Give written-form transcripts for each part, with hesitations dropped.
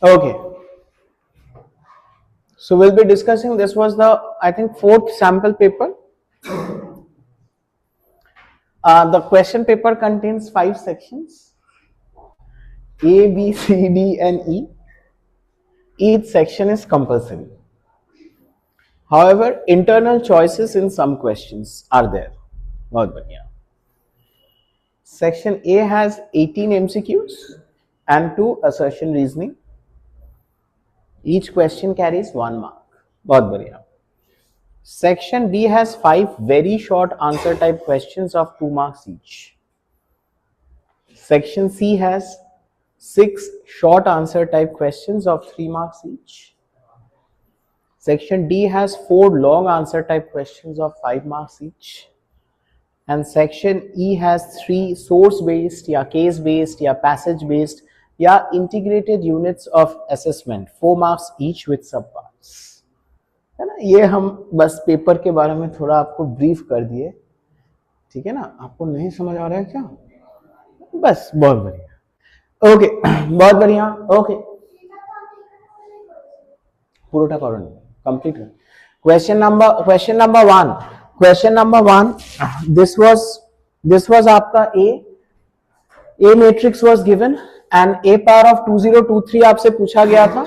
Okay. So we'll be discussing, this was the, I think, fourth sample paper. The question paper contains 5 sections, A, B, C, D and E. Each section is compulsory. However, internal choices in some questions are there. बहुत बढ़िया. Section A has 18 MCQs and 2 assertion reasoning. Each question carries 1 mark. बहुत बढ़िया. Section B has 5 very short answer type questions of 2 marks each. Section C has 6 short answer type questions of 3 marks each. Section D has 4 long answer type questions of 5 marks each. And section E has 3 source based या case based या passage based या integrated units of assessment, 4 marks each with subparts. है ना. ये हम बस paper के बारे में थोड़ा आपको ब्रीफ कर दिए. ठीक है ना. आपको नहीं समझ आ रहा है क्या? बस बहुत बढ़िया. ओके, बहुत बढ़िया. ओके, पूरा करो नहीं, कंप्लीट करो. Question number 1. Question number 1, this was आपका A matrix was given and A power of 2023 आपसे पूछा गया था,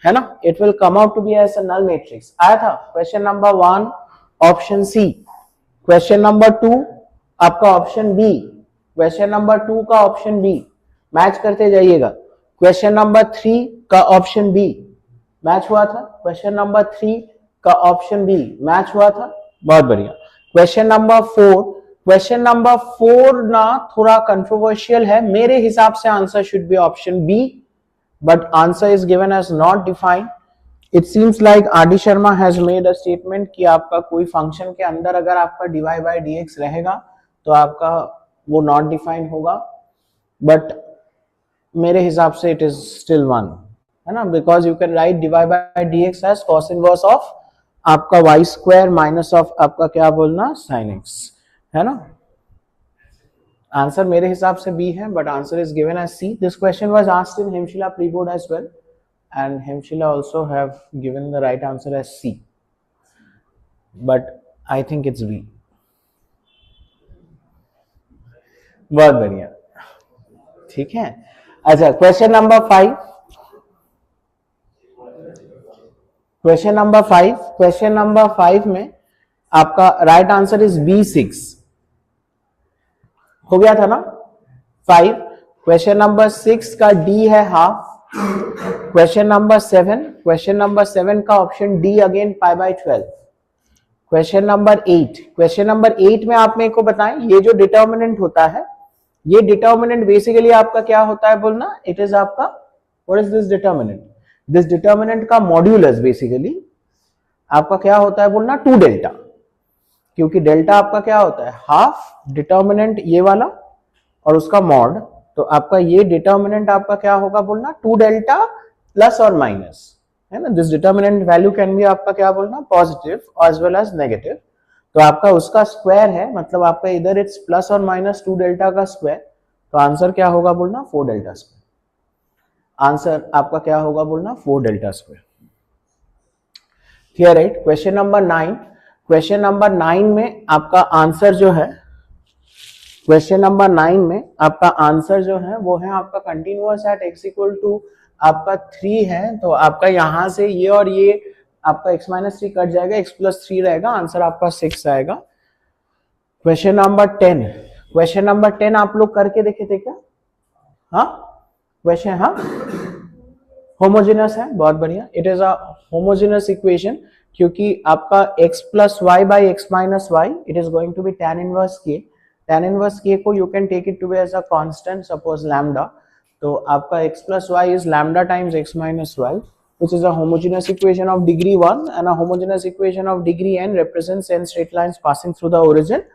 है ना. It will come out to be as a null matrix आया था. Question number 1 option C. Question number 2 आपका ऑप्शन बी. क्वेश्चन नंबर 2 का ऑप्शन बी. मैच करते जाइएगा. क्वेश्चन नंबर 3 का ऑप्शन बी मैच हुआ था. क्वेश्चन नंबर 3 का ऑप्शन बी मैच हुआ था. बहुत बढ़िया. Question number 4. क्वेश्चन नंबर 4 ना थोड़ा कंट्रोवर्शियल है. मेरे हिसाब से answer should be option B, but answer is given as not defined. It seems like R D Sharma has made a statement कि आपका कोई फंक्शन के अंदर अगर आपका dy by dx रहेगा तो आपका वो नॉट डिफाइंड होगा, बट मेरे हिसाब से इट इज स्टिल 1, है ना. Because you can write dy by dx as cos inverse of आपका y स्क्वायर माइनस ऑफ आपका क्या बोलना sin x, है ना. आंसर मेरे हिसाब से बी है, but answer is given as C. This question was asked in Himshila pre board as well and Himshila also have given the right answer as C, but I think it's B. बहुत बढ़िया. ठीक है. अच्छा, question number 5. Question number 5 में आपका right answer is B6. हो गया था ना 5. क्वेश्चन नंबर 6 का D है हाफ. क्वेश्चन नंबर 7 का option D again pi by 12. Question number 8 में आप मेरे को बताएं, ये जो डिटर्मिनेंट होता है, ये डिटर्मिनेंट बेसिकली आपका क्या होता है बोलना. इट इज आपका, what is this determinant. This determinant का मॉड्यूलस बेसिकली आपका क्या होता है बोलना 2 डेल्टा, क्योंकि डेल्टा आपका क्या होता है हाफ डिटर्मिनेंट ये वाला और उसका मॉड. तो आपका ये डिटर्मिनेंट आपका क्या होगा बोलना 2 डेल्टा प्लस और माइनस, है ना. This determinant value can be आपका क्या बोलना positive as well as negative. तो आपका उसका स्क्वायर है, मतलब आपका इधर इट्स प्लस और माइनस 2 डेल्टा का स्क्वायर. तो आंसर क्या होगा बोलना 4 डेल्टा स्क्वायर. आंसर आपका क्या होगा बोलना 4 delta square. Clear, right. Question number 9 में आपका आंसर जो है, क्वेश्चन नंबर 9 में आपका आंसर जो है वो है आपका continuous at x equal to आपका 3 है. तो आपका यहां से ये और ये आपका x माइनस 3 कट जाएगा, x प्लस 3 रहेगा. आंसर आपका 6 आएगा. क्वेश्चन नंबर 10 आप लोग करके देखे थे क्या? हाँ क्वेश्चन, हाँ होमोजेनस है. बहुत बढ़िया. It is a homogeneous equation, क्योंकि आपका x plus y by x minus y it is going to be tan inverse k. tan inverse k को you can take it to be as a constant, suppose lambda. तो आपका x plus y is lambda times x minus y, which is a homogeneous equation of degree 1 and a homogeneous equation of degree n represents n straight lines passing through the origin,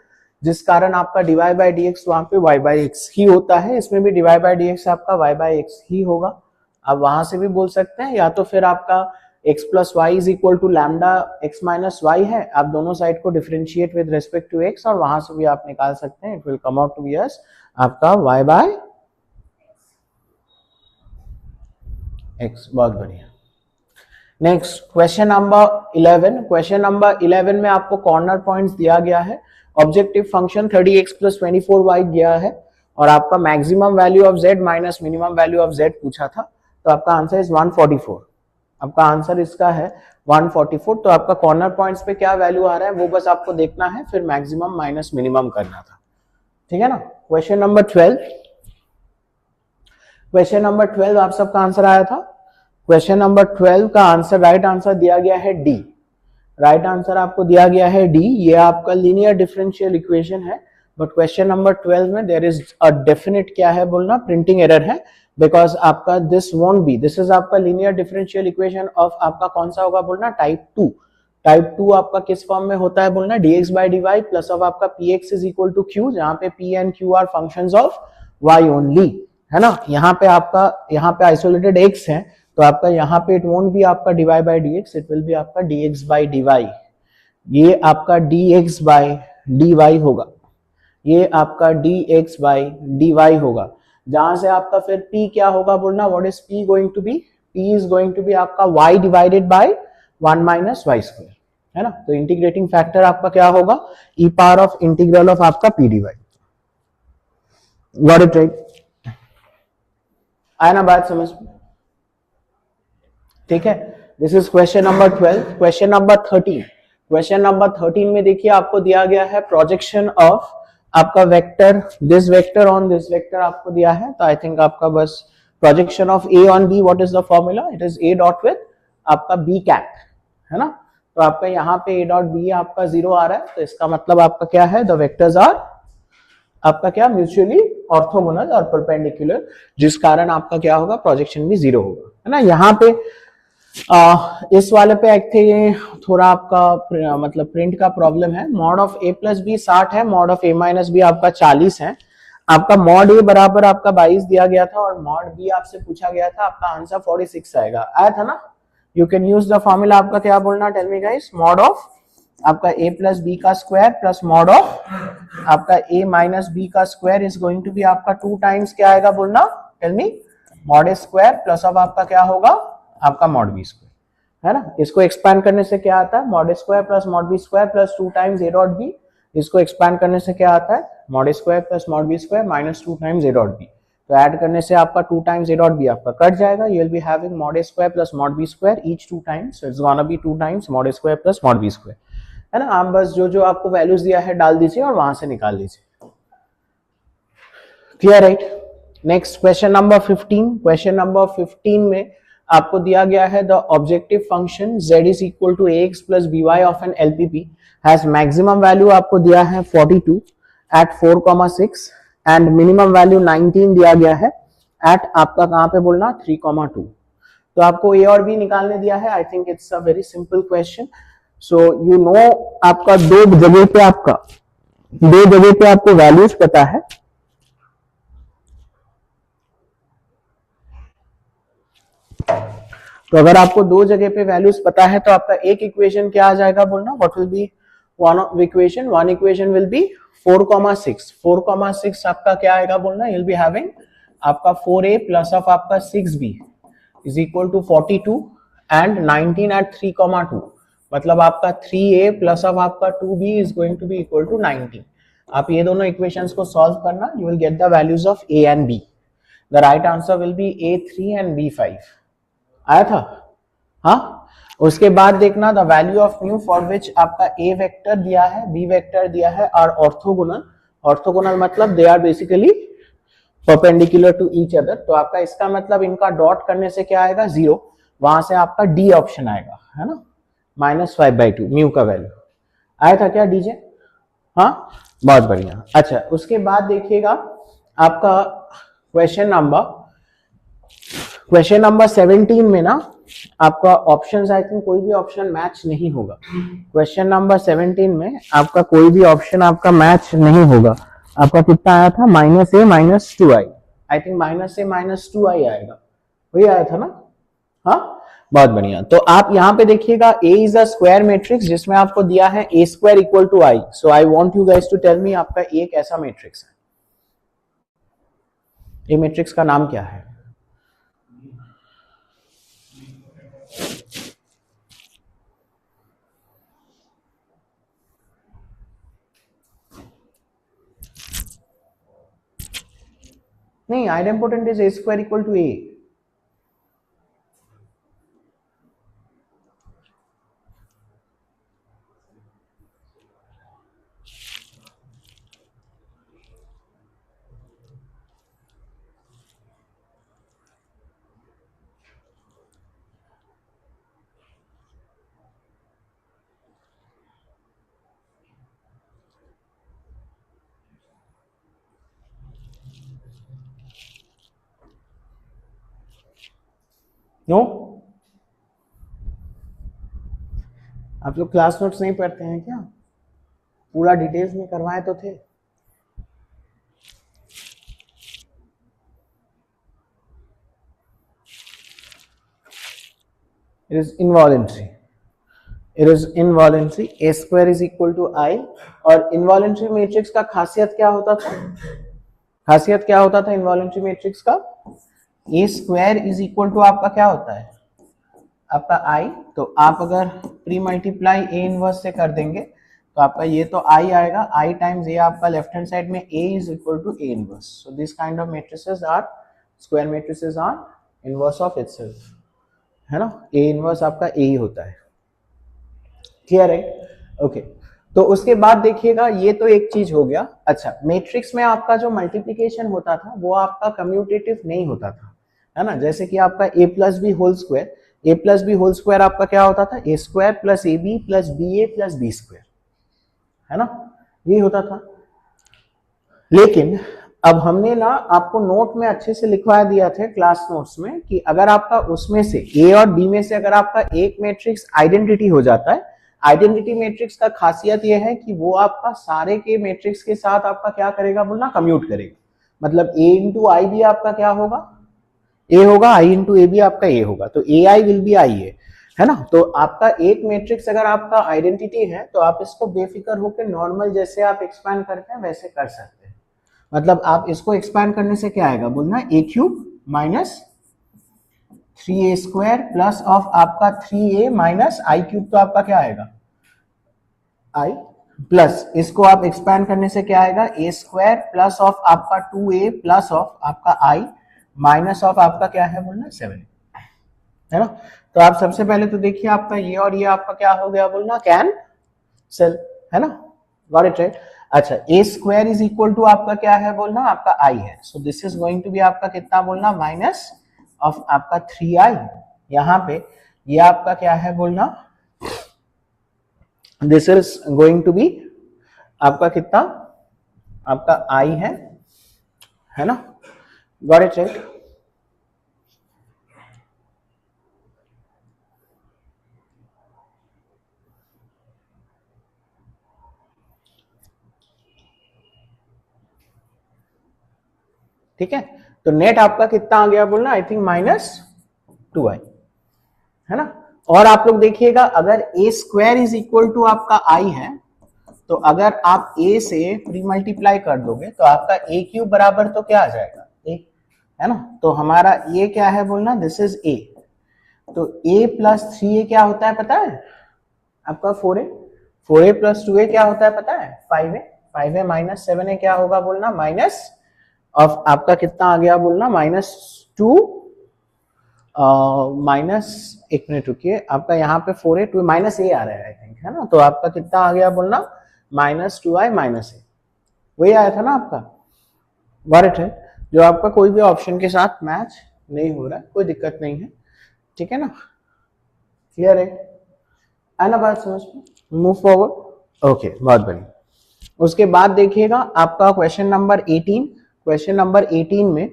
जिस कारण आपका dy by dx वहां पे y by x ही होता है. इसमें भी dy by dx आपका y by x ही होगा. आप वहां से भी बोल सकते हैं, या तो फिर आपका x plus y is equal to lambda x minus y है. आप दोनों साइड को differentiate with respect to x और वहां से भी आप निकाल सकते हैं. It will come out to be as आपका y बाय x, बहुत बढ़िया। Next question number 11। Question number 11 में आपको कॉर्नर पॉइंट्स दिया गया है, ऑब्जेक्टिव फंक्शन 30x + 24y दिया है और आपका maximum value of z minus minimum value of z पूछा था, तो आपका आंसर इज 144। आपका आंसर इसका है 144। तो आपका कॉर्नर पॉइंट्स पे क्या वैल्यू आ रहा है वो बस आपको देखना है, फिर मैक्सिमम माइनस मिनिमम करना था, ठीक है ना। Question number 12। क्वेश्चन नंबर 12 आप सबका आंसर आया था। क्वेश्चन नंबर 12 का आंसर, राइट आंसर दिया गया है डी। राइट आंसर आपको दिया गया है डी। ये आपका लीनियर डिफरेंशियल इक्वेशन है, बट क्वेश्चन नंबर 12 में देयर इज अ डेफिनेट क्या है बोलना, प्रिंटिंग एरर है, बिकॉज आपका this won't be, this is आपका लीनियर डिफरेंशियल इक्वेशन ऑफ आपका कौन सा होगा बोलना, टाइप 2। टाइप 2 आपका किस फॉर्म में होता है बोलना, dx/dy प्लस ऑफ आपका px is equal to q, जहां पे p and q are functions of y only, है ना। यहाँ पे आपका, यहाँ पे आइसोलेटेड x है, तो आपका यहाँ पे इट वोंट बी आपका dy/dx, इट विल बी आपका dx/dy। ये आपका dx/dy होगा, ये आपका dx/dy होगा, जहां से आपका फिर p क्या होगा बोलना, what is p going to be, p is going to be आपका y divided by 1 minus y square, है ना। तो इंटीग्रेटिंग फैक्टर आपका क्या होगा, e power of integral of आपका p dy। Got it right, आया ना बात समझ में, ठीक है। This is question number 12। Question number 13। Question number 13 में देखिए आपको दिया गया है प्रोजेक्शन ऑफ आपका vector, this vector on this vector आपको दिया है, तो आई थिंक आपका बस projection of A on B, what is the formula, it is A dot with आपका बी कैप, है ना। तो आपका यहाँ पे ए डॉट बी आपका 0 आ रहा है, तो इसका मतलब आपका क्या है, द वेक्टर्स आर आपका क्या, म्यूचुअली ऑर्थोगोनल और परपेंडिकुलर, जिस कारण आपका क्या होगा, प्रोजेक्शन भी 0 होगा, है ना। यहाँ पे इस वाले पे एक थे थोड़ा आपका मतलब प्रिंट का प्रॉब्लम है। Mod of a plus B 60 है, mod of a minus B आपका 40 है, आपका मॉड a बराबर आपका 22 दिया गया था और मॉड b आपसे पूछा गया था, आपका आंसर 46 आएगा, आया था ना। You can use the formula, आपका क्या बोलना, tell me guys, mod of आपका a प्लस बी का स्क्वायर प्लस मॉड ऑफ आपका a माइनस बी का square is going to be आपका 2 टाइम्स क्या आएगा बोलना, tell me, mod a square plus of आपका क्या होगा, आपका मॉड बी स्क्वायर, है ना। इसको एक्सपैंड करने से क्या आता है, mod square plus mod b square plus 2 times a dot b. इसको एक्सपैंड करने से क्या आता है, mod square plus mod b square minus 2 times a dot b. तो ऐड करने से आपका 2 टाइम्स ए डॉट बी आपका कट जाएगा, you will be having mod square plus mod b square each 2 times, so it's gonna be 2 times mod square plus mod b square, है ना। आप बस जो जो आपको वैल्यूज दिया है डाल दीजिए और वहां से निकाल लीजिए, clear right. Next question number 15। Question number 15 में आपको दिया गया है the objective function z is equal to ax plus by of an LPP has maximum value आपको दिया है 42 एट 4,6 एंड मिनिमम वैल्यू 19 दिया गया है एट आपका कहां पे बोलना 3,2। तो आपको a और b निकालने दिया है, I think it's a very simple question. So you know आपका दो जगह पे आपको वैल्यूज पता है, तो अगर आपको दो जगह पे वैल्यूज पता है तो आपका एक इक्वेशन क्या आ जाएगा बोलना, what will B one equation will be 4,6। 4,6 आपका क्या आएगा बोलना, यू विल बी हैविंग आपका 4a प्लस ऑफ आपका 6b is equal to 42 and 19 at 3,2, मतलब आपका 3a प्लस ऑफ आपका 2b is going to be equal to 19। आप ये दोनों इक्वेशंस को सॉल्व करना, you will get the values of a and b। The right answer will be a3 and b5, आया था। हाँ, उसके बाद देखना the value of mu for which आपका ए वेक्टर दिया है, बी वेक्टर दिया है, आर ऑर्थोगोनल। ऑर्थोगोनल मतलब they are basically perpendicular to each other, तो आपका इसका मतलब इनका डॉट करने से क्या आएगा 0, वहां से आपका डी ऑप्शन आएगा, है ना, -5/2 म्यू का वैल्यू आया था क्या डीजे, हाँ बहुत बढ़िया। अच्छा, उसके बाद देखिएगा आपका क्वेश्चन नंबर 17 में ना आपका ऑप्शंस आई थिंक कोई भी ऑप्शन मैच नहीं होगा। क्वेश्चन नंबर 17 में आपका कोई भी ऑप्शन आपका मैच नहीं होगा। आपका कितना आया था, -a -2i, I think -a -2i आएगा, वही आया था ना, हाँ बहुत बढ़िया। तो आप यहाँ पे देखिएगा a is a square matrix जिसमें आपको दिया है a square equal to i। So I want you guys to tell me आपका a कैसा मैट्रिक्स है, ए मैट्रिक्स का नाम क्या है, नहीं, idempotent is a square equal to a. No, आप लोग क्लास नोट्स नहीं पढ़ते हैं क्या? पूरा डिटेल्स में करवाए तो थे. It is involuntary. It is involuntary. A square is equal to I. और involuntary matrix का खासियत क्या होता था? खासियत क्या होता था involuntary matrix का? A square is equal to आपका क्या होता है? आपका I. तो आप अगर प्री मल्टीप्लाई A इनवर्स से कर देंगे तो आपका ये तो I आएगा. I टाइम्स A आपका लेफ्ट हैंड साइड में A is equal to A inverse. So this kind of matrices are square matrices are inverse of itself. है ना? A इनवर्स आपका A ही होता है. क्लियर है? ओके. तो उसके बाद देखिएगा, ये तो एक चीज हो गया. अच्छा, मैट्रिक्स में आपका जो मल्टीप्लिकेशन होता था वो आपका कम्यूटेटिव नहीं होता था, है ना? जैसे कि आपका a plus b whole square, a plus b whole square आपका क्या होता था? a square plus a b plus b a plus b square, है ना? यही होता था. लेकिन अब हमने ना आपको नोट में अच्छे से लिखवा दिया थे क्लास नोट्स में कि अगर आपका उसमें से ए और बी में से अगर आपका एक मैट्रिक्स आइडेंटिटी हो जाता है, आइडेंटिटी मैट्रिक्स का खासियत यह है कि वो आपका सारे के मैट्रिक्स के साथ आपका क्या करेगा बोलना? कम्यूट करेगा. मतलब a इंटू आई भी आपका क्या होगा? a होगा. i इंटू ए भी आपका a होगा. तो ए आई विल बी आई ए, है ना? तो आपका एक मैट्रिक्स अगर आपका आइडेंटिटी है तो आप इसको बेफिक्र होकर नॉर्मल जैसे आप एक्सपैंड करते हैं वैसे कर सकते हैं. मतलब आप इसको एक्सपैंड करने से क्या आएगा बोलना? a cube minus 3a square plus of आपका 3a माइनस आई क्यूब. तो आपका क्या आएगा? i प्लस इसको आप एक्सपैंड करने से क्या आएगा? a स्क्वायर प्लस ऑफ आपका 2a प्लस ऑफ आपका i माइनस ऑफ आपका क्या है बोलना? 7, है ना? तो आप सबसे पहले तो देखिए आपका ये और ये आपका क्या हो गया बोलना? कैंसिल, है ना? Got it right? अच्छा, a square is equal to आपका क्या है बोलना? आपका i है. So this is going to be आपका कितना बोलना? माइनस ऑफ आपका 3i. यहां पे ये आपका क्या है बोलना? This is going to be आपका कितना? आपका i है ना? Got it right? ठीक है. तो नेट आपका कितना आ गया बोलना? आई थिंक माइनस 2i, है ना? और आप लोग देखिएगा अगर a square is equal to आपका i है तो अगर आप a से प्री मल्टीप्लाई कर दोगे तो आपका a क्यूब बराबर तो क्या आ जाएगा? a, है ना? तो हमारा ये क्या है बोलना? This is a. तो a प्लस 3a क्या होता है पता है आपका? 4a. 4a प्लस 2a क्या होता है पता है? 5a. 5a माइनस 7a क्या होगा बोलना? माइनस ऑफ आपका कितना आ गया बोलना? माइनस 2 माइनस, एक मिनट रुकिए, आपका यहाँ पे 4a 2 माइनस a आ रहा है आई थिंक, है ना? तो आपका कितना आ गया बोलना? Minus 2i minus a. वही आया था ना आपका? गॉट इट है? जो आपका कोई भी ऑप्शन के साथ मैच नहीं हो रहा है, कोई दिक्कत नहीं है. ठीक है ना? क्लियर है ना बात समझ में? Move forward. ओके, बहुत बढ़िया. उसके बाद देखिएगा आपका क्वेश्चन नंबर 18. क्वेश्चन नंबर 18 में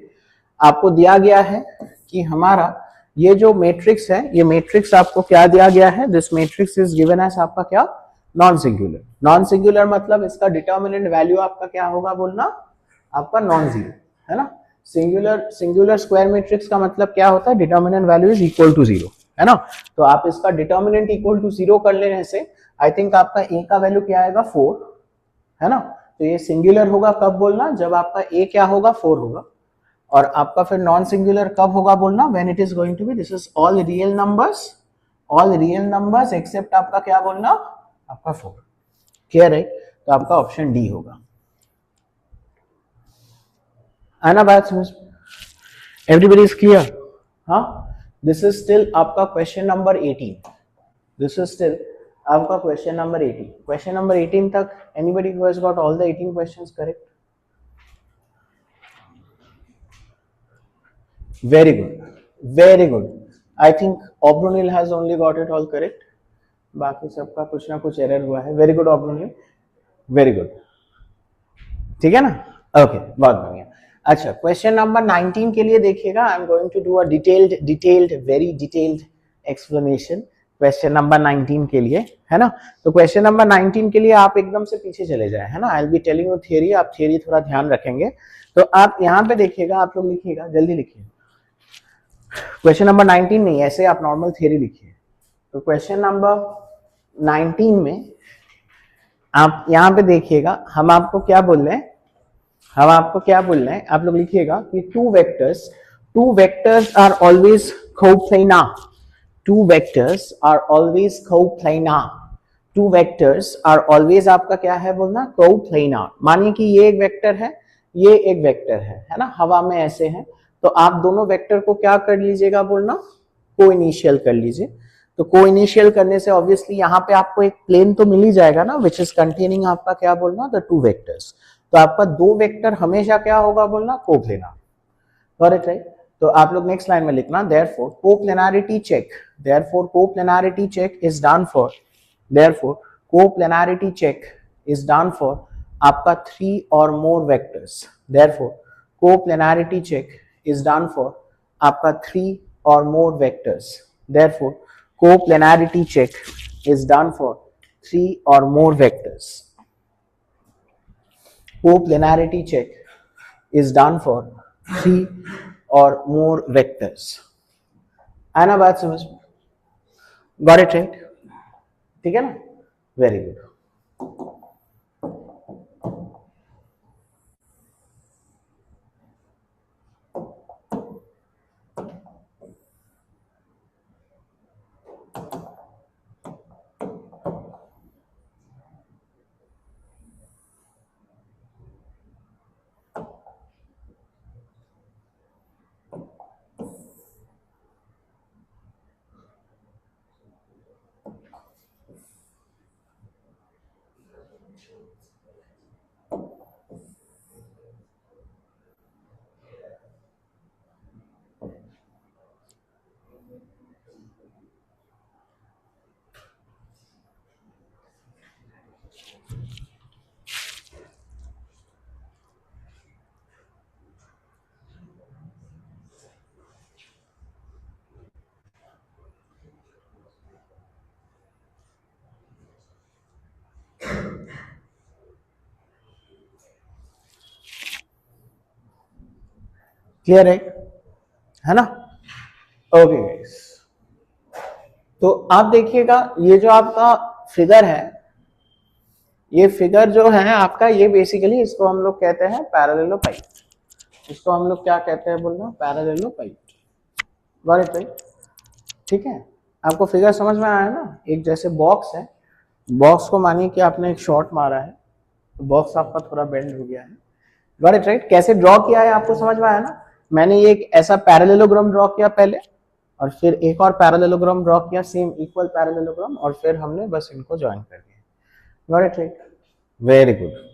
आपको दिया गया है कि हमारा ये जो मैट्रिक्स है, ये मैट्रिक्स आपको क्या दिया गया है? This matrix is given as आपका क्या? Non singular. नॉन सिंगुलर मतलब इसका डिटर्मिनेंट वैल्यू आपका क्या होगा बोलना? आपका नॉन जीरो, है ना? सिंगुलर स्क्वायर मैट्रिक्स का मतलब क्या होता है? Determinant value is equal to zero, है ना? तो आप इसका डिटर्मिनेंट इक्वल टू जीरो कर लेने से आई थिंक आपका a का वैल्यू क्या आएगा? 4, है ना? तो ये सिंगुलर होगा कब बोलना? जब आपका a क्या होगा? 4 होगा. और आपका फिर नॉन सिंगुलर कब होगा बोलना? When it is going to be, this is all real numbers all real numbers except आपका क्या बोलना, आपका 4। क्लियर है? तो आपका ऑप्शन डी होगा। आना बात समझ, एवरीबडी इज क्लियर? हाँ, दिस इज स्टिल आपका question number 18। This is still आपका क्वेश्चन नंबर 18। क्वेश्चन नंबर 18 तक anybody who has got all the 18 questions correct? Very good, very good. I think Abhronil has only got it all correct, बाकी सबका कुछ ना कुछ error हुआ है। Very good Abhronil, very good. ठीक है ना? ओके, बहुत बढ़िया। अच्छा, क्वेश्चन नंबर 19 के लिए देखिएगा, I am going to do a detailed very detailed explanation question number 19 के लिए, है ना? तो क्वेश्चन नंबर 19 के लिए आप एकदम से पीछे चले जाए, है ना? I will be telling you theory, आप थियरी थोड़ा ध्यान रखेंगे। तो आप यहाँ पे देखिएगा, आप लोग लिखिएगा, जल्दी लिखिए। क्वेश्चन नंबर 19 नहीं, ऐसे आप नॉर्मल थियरी लिखिए। तो क्वेश्चन नंबर 19 में आप यहाँ पे देखिएगा, हम आपको क्या बोल रहे हैं, हम आपको क्या बोल रहे हैं, आप लोग लिखिएगा कि two vectors are always coplanar. Two vectors are always coplanar. Two vectors are always आपका क्या है बोलना, कोप्लेनार। मानिए कि ये एक वेक्टर है, ये एक वेक्टर है ना, हवा में ऐसे है, तो आप दोनों वेक्टर को क्या कर लीजिएगा बोलना, को इनिशियल कर लीजिए। तो को इनिशियल करने से ऑब्वियसली यहाँ पे आपको एक प्लेन तो मिल ही जाएगा ना, विच इज कंटेनिंग आपका क्या बोलना, द टू वेक्टर्स। तो आपका दो वेक्टर हमेशा क्या होगा बोलना, कोप्लेनार। Correct right? तो आप लोग नेक्स्ट लाइन में लिखना, therefore coplanarity check, therefore coplanarity check is done for, therefore coplanarity check is done for आपका 3 और more vectors. Therefore coplanarity check is done for आपका 3 और more vectors. Therefore coplanarity check is done for 3 और more vectors. Coplanarity check is done for 3 or more vectors. है ना बात समझ में? Got it right? ठीक है ना? Very good. क्लियर है ना? ओके गाइस, तो आप देखिएगा, ये जो आपका फिगर है, ये फिगर जो है आपका, ये बेसिकली इसको हम लोग कहते हैं पैरेललोपाइड। इसको हम लोग क्या कहते हैं बोलना, पैरेललोपाइड। Got it right? ठीक है, आपको फिगर समझ में आया ना? एक जैसे बॉक्स है, बॉक्स को मानिए कि आपने एक शॉट मारा है, तो बॉक्स आपका थोड़ा बेंड हो गया है। Got it right? कैसे ड्रॉ किया है आपको समझ में आया ना? मैंने ये एक ऐसा पैरेललोग्राम ड्रॉ किया पहले, और फिर एक और पैरेललोग्राम ड्रॉ किया, सेम इक्वल पैरेललोग्राम, और फिर हमने बस इनको ज्वाइन कर दिया। Got it right? Very good.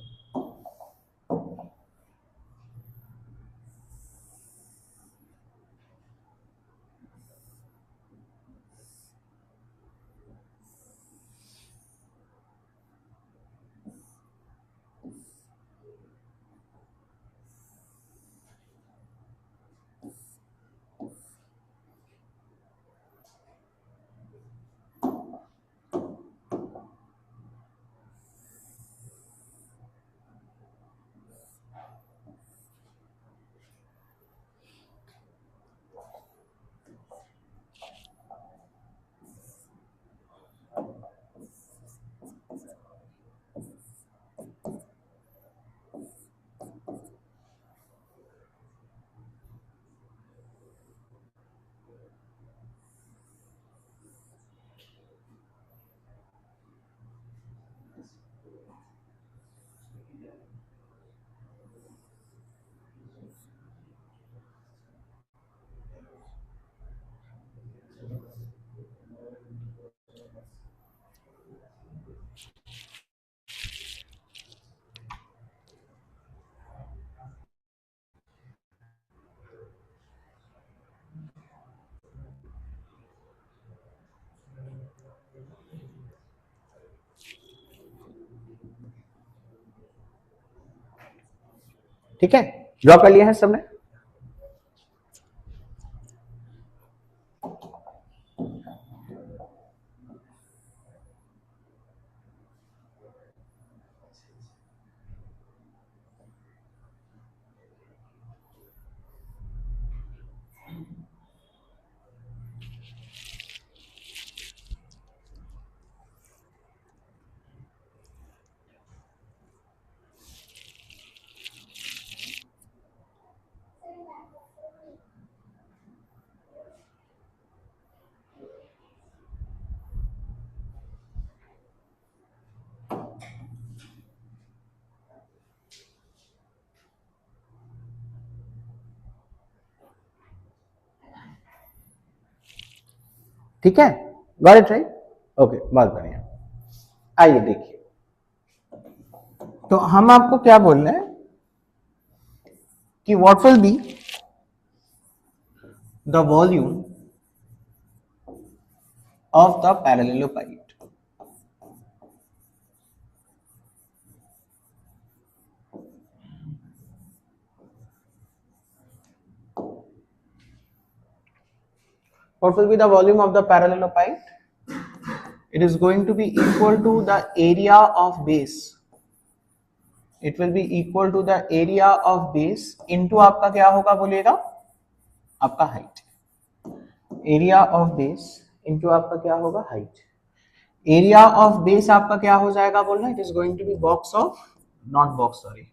ठीक है, ड्रॉ कर लिया है सबने? ठीक है, गॉट इट राइट? ओके, बहुत बढ़िया। आइए देखिए, तो हम आपको क्या बोल रहे हैं कि what will be the volume of the parallelepiped. What will be the volume of the parallelepiped? It is going to be equal to the area of base. It will be equal to the area of base into आपका क्या होगा बोलिएगा? आपका height. Area of base into आपका क्या होगा? height. Area of base आपका क्या हो जाएगा बोलना? It is going to be box of, not box sorry.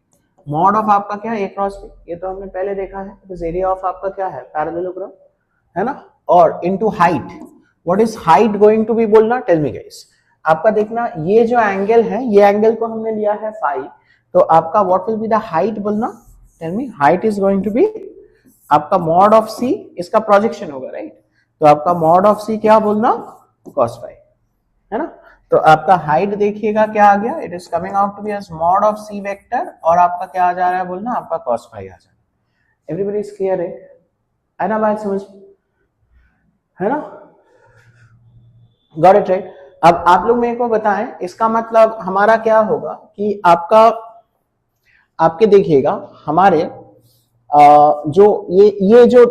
Mod of आपका क्या है? A cross B. ये तो हमने पहले देखा है. It is area of आपका क्या है? Parallelogram, है ना? और into height, what is height going to be बोलना? टेल मी गाइस, आपका देखना ये जो एंगल है, ये एंगल को हमने लिया है फाई, तो आपका what will be the height बोलना? Tell me, height is going to be आपका मॉड ऑफ सी, इसका प्रोजेक्शन होगा राइट, तो आपका मॉड ऑफ सी क्या बोलना? cos फाई, है ना? तो आपका हाइट देखिएगा क्या आ गया, it is coming out to be as mod of c vector, और आपका क्या आ जा रहा है बोलना? आपका cos फाई आ जा रहा है। एवरीबॉडी इज क्लियर है ना बात समझ, है ना? Got it right? अब आप लोग मेरे को बताएं, इसका मतलब हमारा क्या होगा कि आपका, आपके देखिएगा हमारे जो ये जो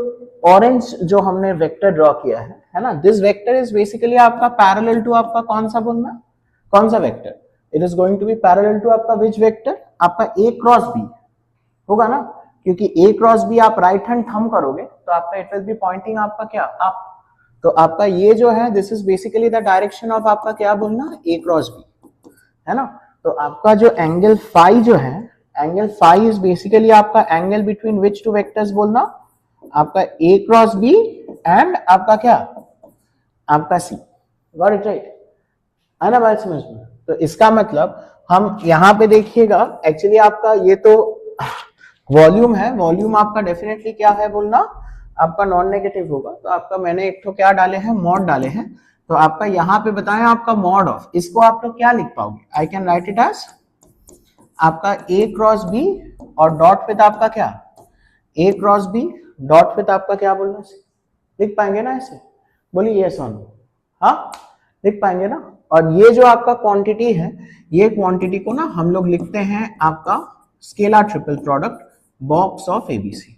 ऑरेंज जो हमने वेक्टर ड्रॉ किया है ना, दिस वेक्टर इज बेसिकली आपका पैरेलल टू आपका कौन सा बोलना? कौन सा vector? It is going to be parallel to आपका विच वेक्टर? आपका ए क्रॉस बी होगा ना, क्योंकि ए क्रॉस बी आप राइट हैंड थंब करोगे तो आपका इट विल बी पॉइंटिंग आपका क्या? अप। तो आपका ये जो है, this is basically the direction of आपका क्या बोलना? ए क्रॉस बी, है ना? तो आपका जो एंगल फाई जो है, एंगल फाई इज बेसिकली आपका angle between which two vectors बोलना? आपका ए क्रॉस बी एंड आपका क्या? आपका सी। Got it right? है ना बात समझ में? तो इसका मतलब हम यहाँ पे देखिएगा, एक्चुअली आपका ये तो वॉल्यूम है, वॉल्यूम आपका डेफिनेटली क्या है बोलना? आपका नॉन नेगेटिव होगा, तो आपका मैंने एक तो क्या डाले हैं? मॉड डाले हैं, तो आपका यहाँ पे बताएं आपका मॉड ऑफ, इसको आप लोग क्या लिख पाओगे? I can write it as आपका ए क्रॉस बी और डॉट विद आपका क्या? A cross b dot with आपका क्या बोलना? लिख पाएंगे ना ऐसे? बोलिए यस और नो। हाँ, लिख पाएंगे ना? और ये जो आपका क्वांटिटी है, ये क्वांटिटी को ना हम लोग लिखते हैं आपका scalar triple product box of ABC.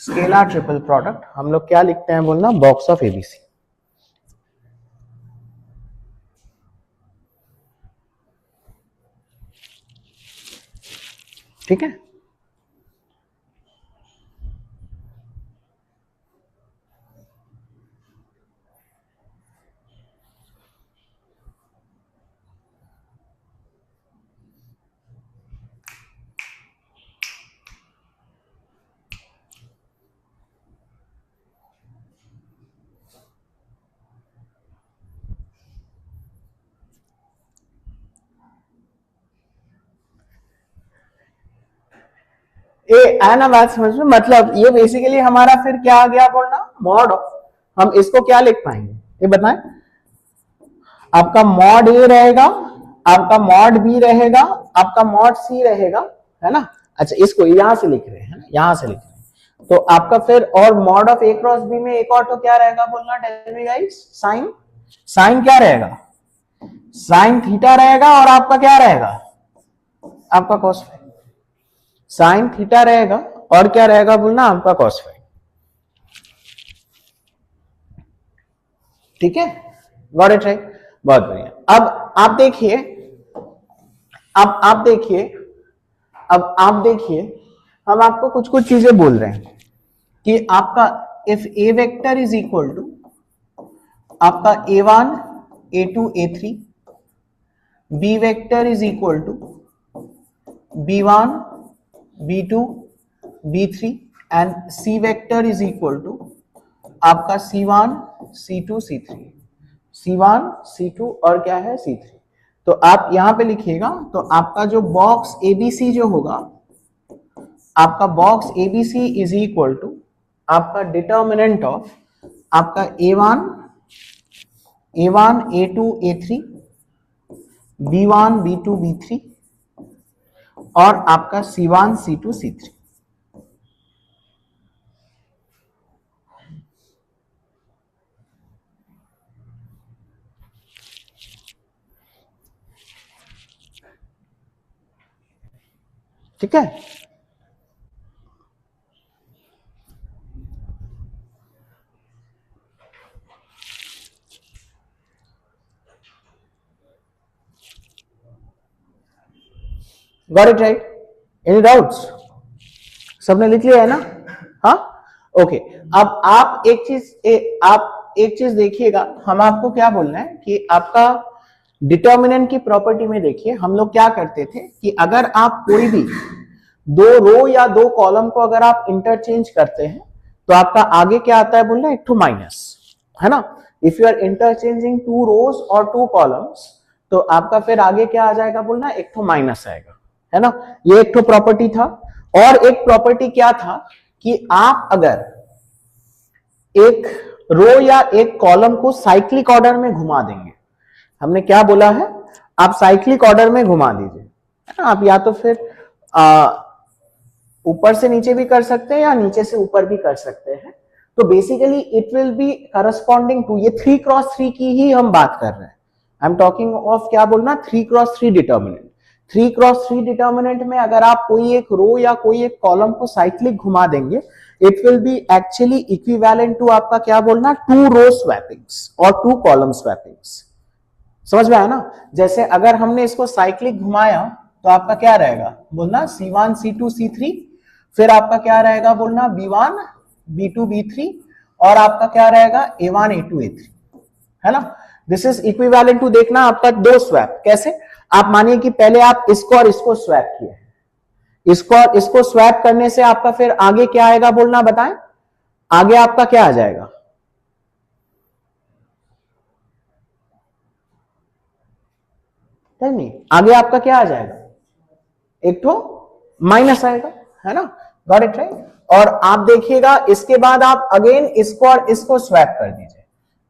Scalar triple product हम लोग क्या लिखते हैं बोलना? Box of ABC. ठीक है? है ना बात समझ में? मतलब ये बेसिकली हमारा फिर क्या आ गया बोलना? मॉड ऑफ, हम इसको क्या लिख पाएंगे ये बताएं? आपका मॉड ए रहेगा, आपका मॉड बी रहेगा, आपका मॉड सी रहेगा, है ना? अच्छा, इसको यहां से लिख रहे हैं ना, यहां से लिख रहे हैं, तो आपका फिर और mod of a cross b में एक और तो क्या रहेगा बोलना? Tell me guys, sine. Sine क्या रहेगा? साइन थीटा रहेगा, और आपका क्या रहेगा? आपका कॉस फाई। साइन थीटा रहेगा और क्या रहेगा बोलना आपका कॉस फाई। ठीक है, गॉट इट राइट, बहुत बढ़िया। अब आप देखिए, अब आप देखिए हम आपको कुछ कुछ चीजें बोल रहे हैं कि आपका if a vector is equal to आपका a1 a2 a3, b vector is equal to b1 b2 b3 and C vector is equal to आपका c1 c2 c3, c1 c2 और क्या है c3। तो आप यहां पे लिखिएगा, तो आपका जो बॉक्स एबीसी जो होगा, आपका box abc is equal to आपका डिटर्मिनेंट ऑफ आपका a1 a2 a3 b1 b2 b3 और आपका c1 c2 c3। ठीक है, got it right, any doubts? सबने लिख लिया है ना? हाँ, ओके। अब आप एक चीज देखिएगा, हम आपको क्या बोलना है कि आपका डिटर्मिनेंट की प्रॉपर्टी में देखिए हम लोग क्या करते थे कि अगर आप कोई भी दो रो या दो कॉलम को अगर आप इंटरचेंज करते हैं तो आपका आगे क्या आता है बोलना, एक टू माइनस, है ना। If you are interchanging two rows और टू कॉलम्स तो आपका फिर आगे क्या आ जाएगा बोलना, एक टू माइनस आएगा, है ना। ये एक तो प्रॉपर्टी था। और एक प्रॉपर्टी क्या था कि आप अगर एक रो या एक कॉलम को साइक्लिक ऑर्डर में घुमा देंगे, हमने क्या बोला है, आप साइक्लिक ऑर्डर में घुमा दीजिए, है ना। आप या तो फिर ऊपर से नीचे भी कर सकते हैं या नीचे से ऊपर भी कर सकते हैं। तो basically it will be corresponding to, ये 3x3 की ही हम बात कर रहे हैं। आई एम टॉकिंग ऑफ क्या बोलना, 3x3 डिटर्मिनेंट। 3x3 डिटर्मिनेंट में अगर आप कोई एक रो या कोई एक कॉलम को साइक्लिक घुमा देंगे, it will be actually equivalent to आपका क्या बोलना, 2 रो स्वैपिंग्स और 2 कॉलम स्वैपिंग्स। समझ में आया ना। जैसे अगर हमने इसको साइक्लिक घुमाया तो आपका क्या रहेगा बोलना, c1 c2 c3, फिर आपका क्या रहेगा बोलना, b1 b2 b3 और आपका क्या रहेगा a1 a2 a3, है ना। दिस इज इक्विवेलेंट टू, देखना आपका 2 स्वैप कैसे, आप मानिए कि पहले आप इसको और इसको स्वैप किए, इसको और इसको स्वैप करने से आपका फिर आगे क्या आएगा बोलना, बताएं आगे आपका क्या आ जाएगा, नहीं आगे आपका क्या आ जाएगा, एक तो माइनस आएगा, है ना, गॉट इट राइट। और आप देखिएगा इसके बाद आप अगेन इसको और इसको स्वैप कर दीजिए,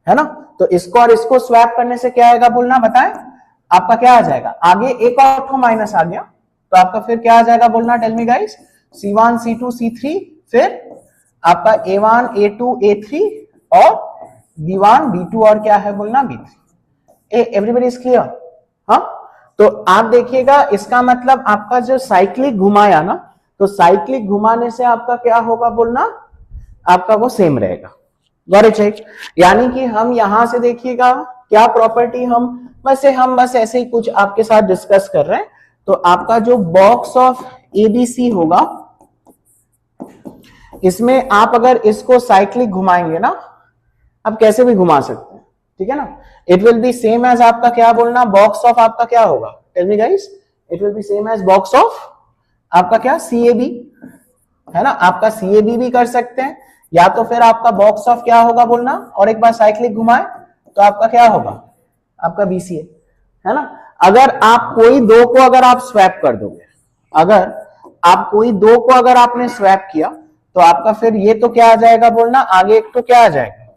है ना। तो इसको और इसको स्वैप करने से क्या आएगा बोलना, बताएं आपका क्या आ जाएगा, आगे एक और तो माइनस आ गया, तो आपका फिर क्या आ जाएगा बोलना, tell me guys, c1 c2 c3, फिर आपका a1 a2 a3 और b1 b2 और क्या है बोलना, b3। Everybody is clear? हाँ, तो आप देखिएगा इसका मतलब आपका जो साइक्लिक घुमाया ना, तो साइक्लिक घुमाने से आपका क्या होगा बोलना, आपका वो सेम रहेगा, गॉट इट राइट। यानी कि हम यहां से देखिएगा क्या प्रॉपर्टी, हम बस ऐसे ही कुछ आपके साथ डिस्कस कर रहे हैं। तो आपका जो बॉक्स ऑफ एबीसी होगा, इसमें आप अगर इसको साइक्लिक घुमाएंगे ना, आप कैसे भी घुमा सकते हैं, ठीक है ना। It will be same as आपका क्या बोलना, बॉक्स ऑफ आपका क्या होगा, tell me guys, it will be same as box of आपका क्या, सीएबी, है ना। आपका सीएबी भी कर सकते हैं, या तो फिर आपका बॉक्स ऑफ क्या होगा बोलना, और एक बार साइक्लिक घुमाए तो आपका क्या होगा, आपका बीसीए, है ना। अगर आप कोई दो को अगर आप स्वैप कर दोगे, अगर आप कोई दो को अगर आपने स्वैप किया तो आपका फिर ये तो क्या आ जाएगा बोलना, आगे एक तो क्या आ जाएगा,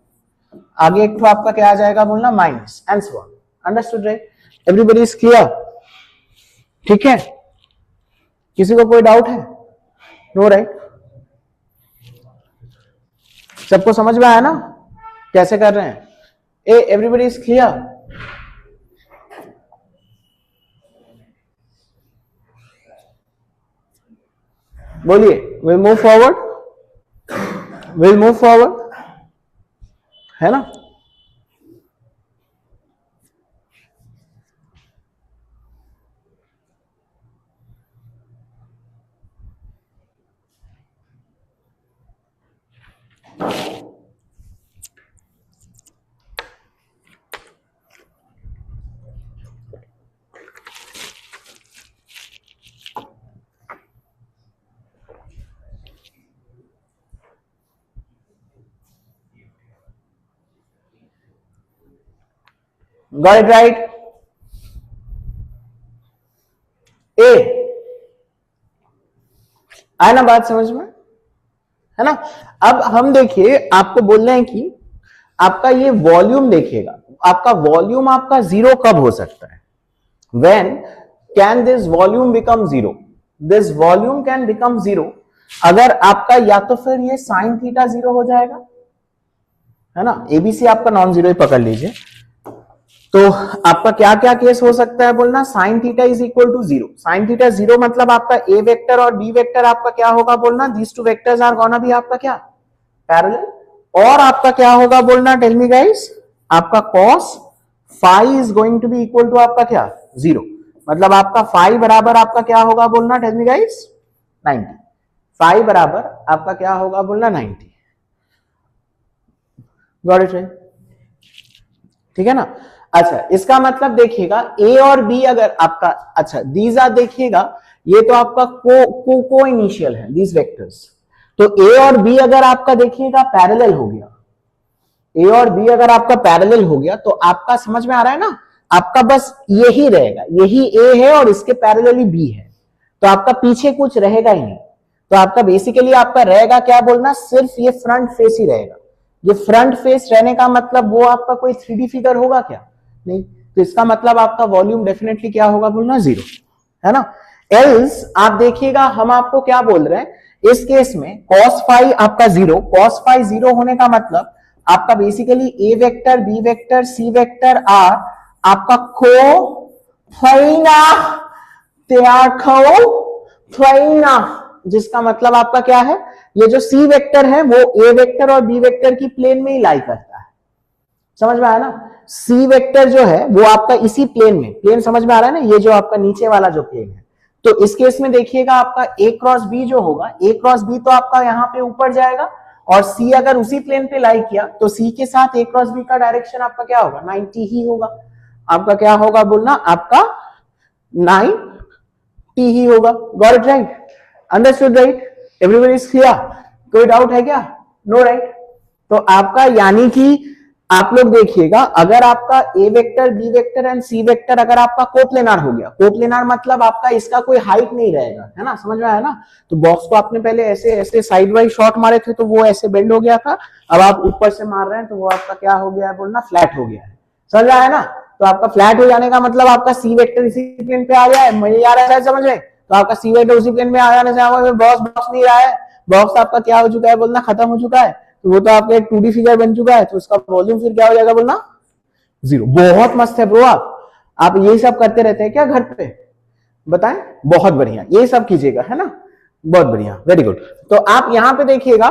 आगे एक तो आपका क्या आ जाएगा बोलना, minus and so on. Understood right? Everybody is clear? ठीक है, किसी को कोई डाउट है? No right? सबको समझ में आया ना कैसे कर रहे हैं? Everybody is clear? बोलिए, will move forward, will move forward, है ना? Got it right? ए, आया ना बात समझ में, है ना? अब हम देखिए, आपको बोल रहे हैं कि आपका ये वॉल्यूम देखिएगा, आपका वॉल्यूम आपका जीरो कब हो सकता है? When can this volume become zero? This volume can become zero अगर आपका या तो फिर ये साइन थीटा जीरो हो जाएगा, है ना? एबीसी आपका नॉन जीरो ही पकड़ लीजिए, तो आपका क्या क्या केस हो सकता है बोलना, sine theta is equal to zero. Sine theta zero मतलब आपका ए वेक्टर और बी वेक्टर आपका क्या होगा बोलना, these two vectors are gonna be आपका क्या, पैरेलल। और आपका क्या होगा बोलना, टेल मी गाइस, आपका cos phi is going to be equal to आपका क्या, जीरो। मतलब आपका फाई बराबर आपका क्या होगा बोलना, टेल मी गाइस, 90। फाई बराबर आपका क्या होगा बोलना, 90। Got it right? ठीक है ना? अच्छा, इसका मतलब देखिएगा ए और बी अगर आपका, अच्छा दीज आर देखिएगा, ये तो आपका को इनिशियल है दीज वेक्टर्स, तो ए और बी अगर आपका देखिएगा पैरेलल हो गया, ए और बी अगर आपका पैरेलल हो गया तो आपका समझ में आ रहा है ना, आपका बस यही रहेगा, यही ए है और इसके पैरेलली बी है, तो आपका पीछे कुछ रहेगा ही नहीं। तो आपका बेसिकली आपका रहेगा क्या बोलना, सिर्फ ये फ्रंट फेस ही रहेगा। ये फ्रंट फेस रहने का मतलब वो आपका कोई 3D फिगर होगा क्या, नहीं। तो इसका मतलब आपका वॉल्यूम डेफिनेटली क्या होगा बोलना, जीरो, है ना? एल्स आप देखिएगा, हम आपको क्या बोल रहे हैं इस केस में, cos फाई आपका जीरो, cos फाई जीरो होने का मतलब आपका basically a vector, B vector, c vector are आपका जिसका मतलब आपका क्या है, ये जो सी वेक्टर है वो ए वेक्टर और बी वेक्टर की प्लेन में ही लाई करता है। समझ में आया ना? सी वेक्टर जो है वो आपका इसी प्लेन में, प्लेन समझ में आ रहा है ना, ये जो आपका नीचे वाला जो प्लेन है, तो इस केस में देखिएगा आपका ए क्रॉस बी जो होगा, ए क्रॉस बी तो आपका यहाँ पे ऊपर जाएगा, और सी अगर उसी प्लेन पे लाई किया तो सी के साथ ए क्रॉस बी का डायरेक्शन आपका क्या होगा, 90 ही होगा। आपका क्या होगा बोलना, आपका 90 ही होगा। Got it right? Understood right? Everybody is clear? कोई डाउट है क्या? No right? तो आपका यानी कि आप लोग देखिएगा, अगर आपका ए vector, B vector and C vector अगर आपका कोप्लेनार हो गया, कोप्लेनार मतलब आपका इसका कोई हाइट नहीं रहेगा, है ना? समझ में आया ना? तो बॉक्स को आपने पहले ऐसे ऐसे साइड वाइज शॉट मारे थे तो वो ऐसे बेंड हो गया था, अब आप ऊपर से मार रहे हैं तो वो आपका क्या हो गया है बोलना, फ्लैट हो गया है। समझ आया ना? तो आपका फ्लैट हो जाने का मतलब आपका सी वेक्टर इसी प्लेन पे आ गया है, मुझे आ रहा है समझ में? तो आपका सी वेक्टर उसी प्लेन में आ जाने से बॉक्स नहीं रहा है, बॉक्स आपका क्या हो चुका है बोलना, खत्म हो चुका है, तो वो तो आपका एक 2D फिगर बन चुका है, तो उसका वॉल्यूम फिर क्या हो जाएगा बोलना, जीरो। बहुत मस्त है ब्रो। आप यही सब करते रहते हैं क्या घर पे, बताएं? बहुत बढ़िया, ये सब कीजिएगा, है ना? बहुत बढ़िया, वेरी गुड। तो आप यहां पे देखिएगा,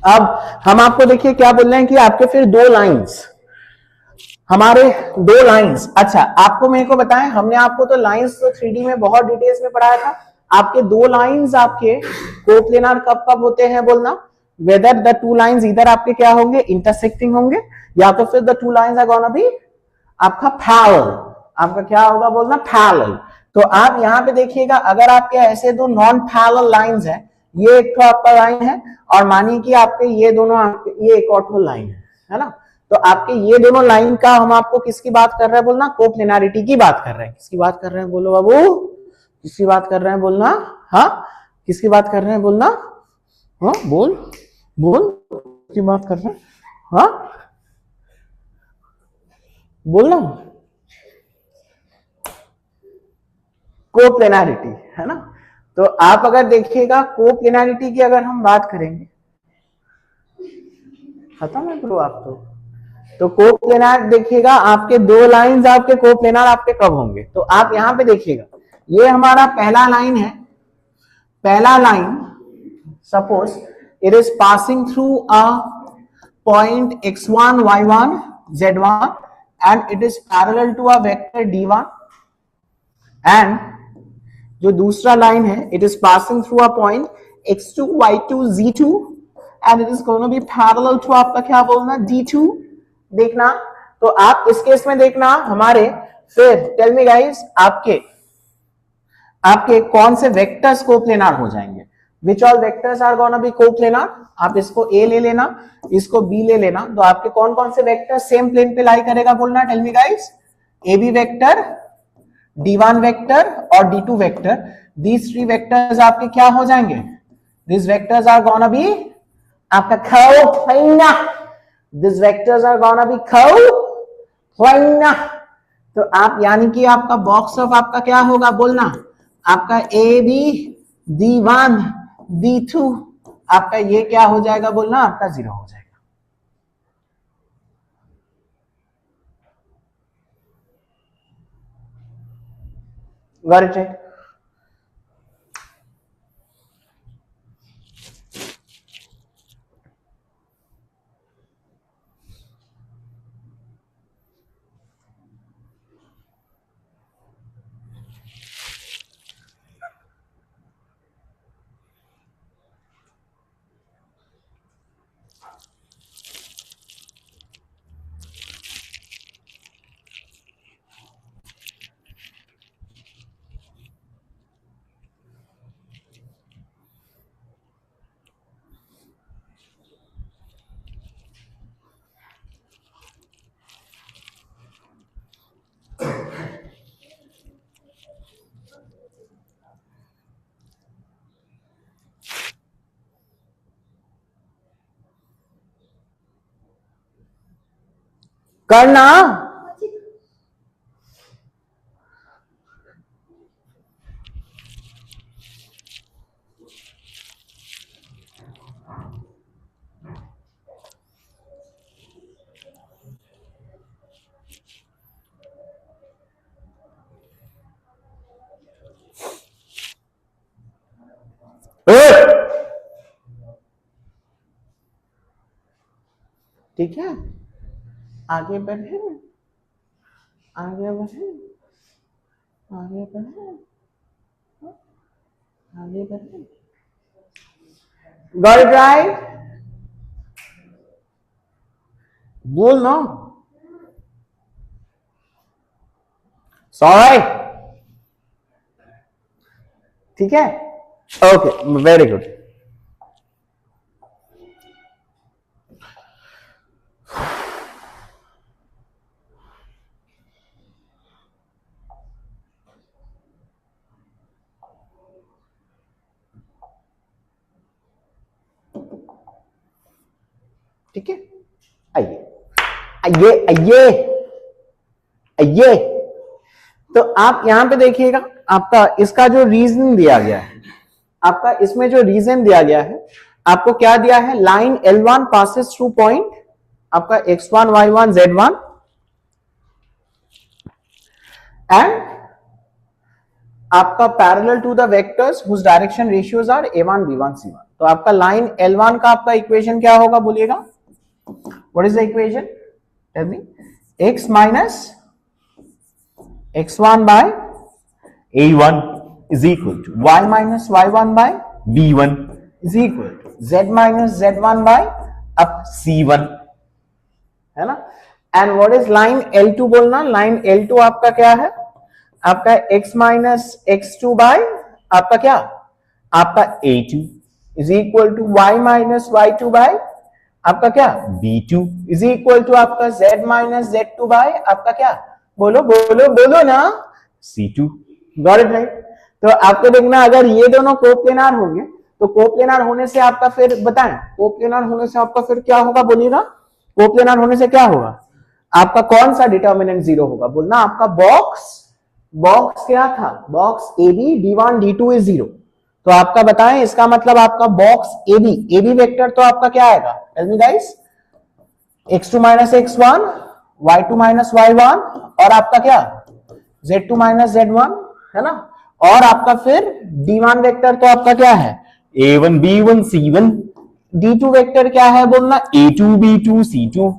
अब हम आपको देखिए क्या बोल रहे हैं कि आपके फिर दो लाइंस, हमारे दो लाइंस। अच्छा आपको मेरे को बताएं, हमने आपको तो लाइंस तो 3D में बहुत डिटेल्स में पढ़ाया था, आपके दो लाइंस आपके कोप्लेनार कब कब होते हैं बोलना, वेदर द टू लाइंस इधर आपके क्या होंगे, इंटरसेक्टिंग होंगे, या तो फिर the two lines are gonna be आपका पैरेलल। आपका क्या होगा बोलना, पैरेलल। तो आप यहां पे देखिएगा, अगर आपके ऐसे दो नॉन पैरेलल लाइंस हैं, ये एक तो आपका लाइन है और मानिए कि आपके ये दोनों आपके ये एक और लाइन है ना? तो आपके ये दोनों लाइन का हम आपको किसकी बात कर रहे हैं बोलना, कोप्लेनारिटी की बात कर रहे हैं। किसकी बात कर रहे हैं बोलो बाबू, किसकी बात कर रहे हैं बोलना, हाँ किसकी बात कर रहे हैं बोलना, हाँ बोल बोल, किसकी बात कर रहे हैं, हाँ बोलना, कोप्लेनारिटी, है ना? तो आप अगर देखिएगा कोप्लेनारिटी की अगर हम बात करेंगे, खत्म है ब्रो आप तो कोप्लेनार देखिएगा, आपके दो लाइंस आपके कोप्लेनार आपके कब होंगे, तो आप यहां पे देखिएगा, ये हमारा पहला लाइन है, पहला line, suppose it is passing through a point x1 y1 z1 and it is parallel to a vector d1, and जो दूसरा लाइन है, it is passing through a point x2 y2 z2 and it is going to be parallel to आपका क्या बोलना d2। देखना, तो आप इस केस में देखना हमारे, फिर टेल मी गाइस, आपके कौन से वेक्टर्स कोप्लेनार हो जाएंगे, which all vectors are gonna be coplanar. आप इसको ए ले लेना, इसको बी ले लेना, तो आपके कौन कौन से वेक्टर सेम प्लेन पे लाई करेगा बोलना, tell me guys. A b vector, d1 vector और d2 vector, these three vectors आपके क्या हो जाएंगे, this vectors are gonna be आपका coplanar, this vectors are gonna be coplanar. तो आप यानी कि आपका बॉक्स ऑफ आपका क्या होगा बोलना, आपका ए बी d1 d2 आपका ये क्या हो जाएगा बोलना, आपका 0 हो जाएगा। Got it, right? करना ठीक है, आगे बढ़े, आगे बढ़े, आगे बढ़े, आगे बढ़े। Got it right? बोल ना, सॉरी, ठीक है, ओके, वेरी गुड। ठीक है, आइए आइए आइए आइए। तो आप यहां पे देखिएगा, आपका इसका जो रीजन दिया गया है, आपका इसमें जो रीजन दिया गया है, आपको क्या दिया है, line L1 passes through point आपका x1 y1 z1 एंड आपका parallel to the vectors whose direction ratios are a1 b1 c1। तो आपका लाइन L1 का आपका इक्वेशन क्या होगा बोलिएगा, what is the equation, tell me, x minus x1 by a1 is equal to y minus y1 by b1 is equal to z minus z1 by up c1, है ना। And what is line L2 बोलना, line L2 आपका क्या है, आपका x minus x2 by आपका क्या, आपका a2 is equal to y minus y2 by आपका क्या, b2 is equal to आपका z minus z2 by आपका क्या, बोलो बोलो बोलो ना, c2। Got it right. तो आपको देखना, अगर ये दोनों कोप्लेनार होंगे तो कोप्लेनार होने से आपका फिर बताएं, कोप्लेनार होने से आपका फिर क्या होगा बोलिएगा, कोप्लेनार होने से क्या होगा, आपका कौन सा डिटर्मिनेंट 0 होगा बोलना, आपका बॉक्स क्या था, box A B d1 d2 is 0। तो आपका बताएं, इसका मतलब आपका बॉक्स ए बी वेक्टर तो आपका क्या आएगा, tell me guys, x2 minus x1 y2 minus y1 और आपका क्या z2 माइनस z1, है ना। और आपका फिर D1 वेक्टर तो आपका क्या है A1 B1 C1, D2 vector क्या है बोलना A2 B2 C2,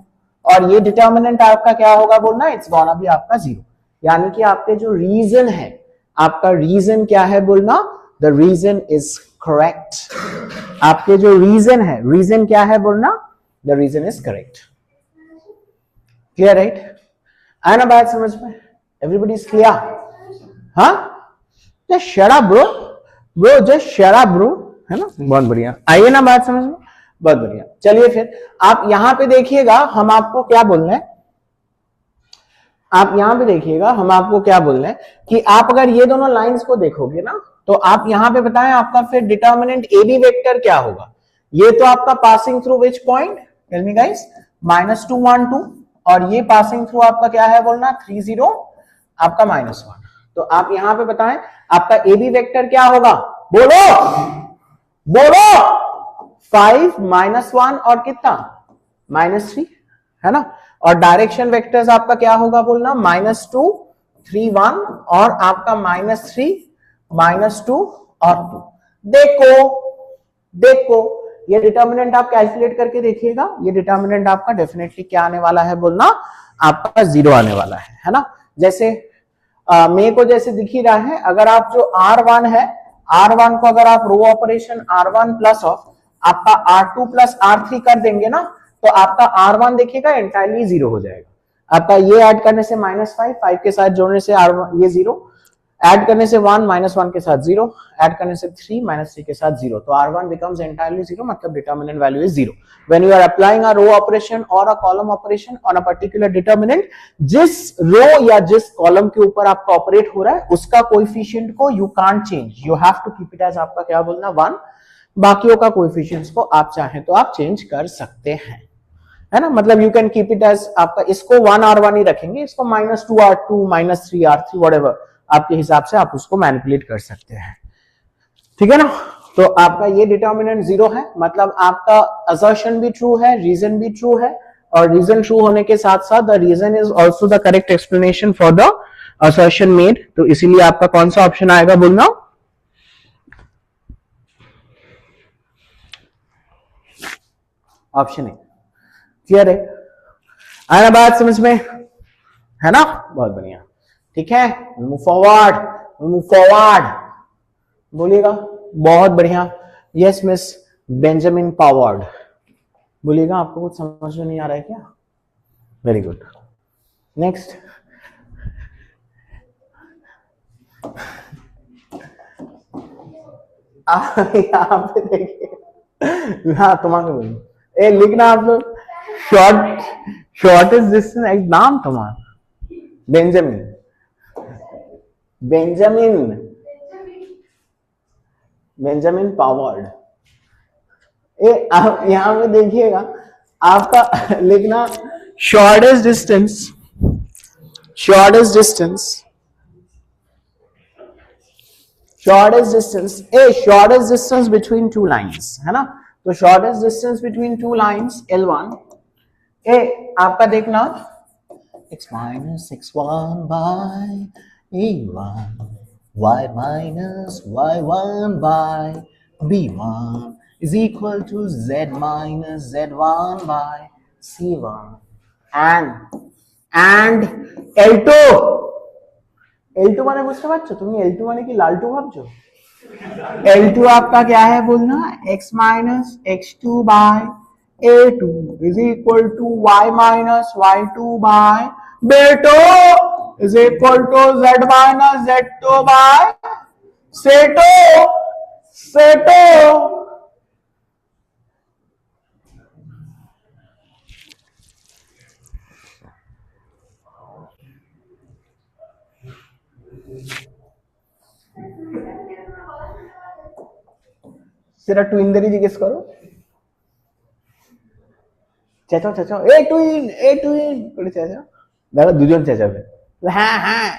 और ये डिटर्मिनेंट आपका क्या होगा बोलना इट्स गोना बी आपका 0। यानी कि आपके जो रीजन है, आपका रीजन क्या है बोलना, द रीजन इज करेक्ट। आपके जो रीजन है, रीजन क्या है बोलना, the reason is correct. Clear right? आया ना बात समझ में? Everybody is clear? हाँ, just shut up bro, bro just shut up bro, है ना? बहुत बढ़िया, आइए ना बात समझ में, बहुत बढ़िया। चलिए फिर आप यहां पे देखिएगा, हम आपको क्या बोल रहे हैं, आप यहां पे देखिएगा हम आपको क्या बोल रहे हैं कि आप अगर ये दोनों लाइंस को देखोगे ना, तो आप यहां पे बताएं आपका फिर डिटर्मिनेंट ए बी वेक्टर क्या होगा। ये तो आपका passing through which point, tell me guys, -2 1 2, और ये पासिंग थ्रू आपका क्या है बोलना 3 0 आपका -1। तो आप यहां पे बताएं आपका ए बी वेक्टर क्या होगा, बोलो बोलो, 5 -1 और कितना -3, है ना? और डायरेक्शन वेक्टर्स आपका क्या होगा बोलना -2 3 1 और आपका -3 -2 और 2। देखो देखो ये डिटर्मिनेंट आप कैलकुलेट करके देखिएगा, ये डिटर्मिनेंट आपका डेफिनेटली क्या आने वाला है बोलना, आपका 0 आने वाला है ना? जैसे मेरे को जैसे दिख ही रहा है, अगर आप जो R1 है, R1 को अगर आप row operation R1 plus of आपका R2 प्लस R3 कर देंगे ना, तो आपका R1 देखिएगा एंटायरली 0 हो जाएगा। आपका ये ऐड करने से -5, 5 के साथ जोड़ने से R1 ये 0, ऐड करने से 1 -1 के साथ 0, ऐड करने से 3 -3 के साथ 0, तो R1 becomes entirely 0, मतलब determinant value is 0 when you are applying a row operation or a column operation on a particular determinant। जिस रो या जिस कॉलम के ऊपर आपका ऑपरेट हो रहा है उसका कोएफिशिएंट को you can't change, you have to keep it as आपका क्या बोलना 1, बाकियों का कोएफिशिएंट्स को आप चाहें तो आप चेंज कर सकते हैं, है ना? मतलब you can keep it as आपका, इसको 1 R1 ही रखेंगे, इसको -2 R2 -3 R3 व्हाटएवर आपके हिसाब से आप उसको मैनिपुलेट कर सकते हैं, ठीक है ना? तो आपका ये डिटर्मिनेंट 0 है, मतलब आपका असर्शन भी ट्रू है, रीजन भी ट्रू है, और रीजन ट्रू होने के साथ साथ the reason is also the correct explanation for the assertion made. तो इसीलिए आपका कौन सा ऑप्शन आएगा बोलना, ऑप्शन ए। क्लियर है? आया बात समझ में, है ना? बहुत बढ़िया, ठीक है, मूव फॉरवर्ड, मूव फॉरवर्ड, बोलिएगा, बहुत बढ़िया। यस मिस बेंजामिन पावर्ड, बोलिएगा। आपको कुछ समझ में नहीं आ रहा है क्या? Very good, next. यहाँ पे देखिए, हाँ तुम्हारे बोलिए, लिखना आप लोग, शॉर्टेस्ट डिस्टेंस, नाम तुम्हारा बेंजामिन, बेंजामिन, बेंजामिन पावर्ड। आप यहां पे देखिएगा, आपका लिखना shortest distance, shortest distance, shortest distance, shortest distance between two lines, है ना? तो shortest distance between two lines L1, आपका देखना x minus x1 by a1, y minus y1 by b1 is equal to z minus z1 by c1 and L2, L2 মানে বুঝতে পারছো তুমি? L2 মানে কি লালটু ভাবছো? L2 आपका क्या है बोलना, x minus x2 by a2 is equal to y minus y2 by b2 is equal to z minus z2 by c2, c2। সেটা টুইনদেরই জিজ্ঞেস করো, চেঁচাও চেঁচাও, এ টুইন, এ টুইন করে চেঁচাও, দেখো দুজন চেঁচাবে, হ্যাঁ হ্যাঁ।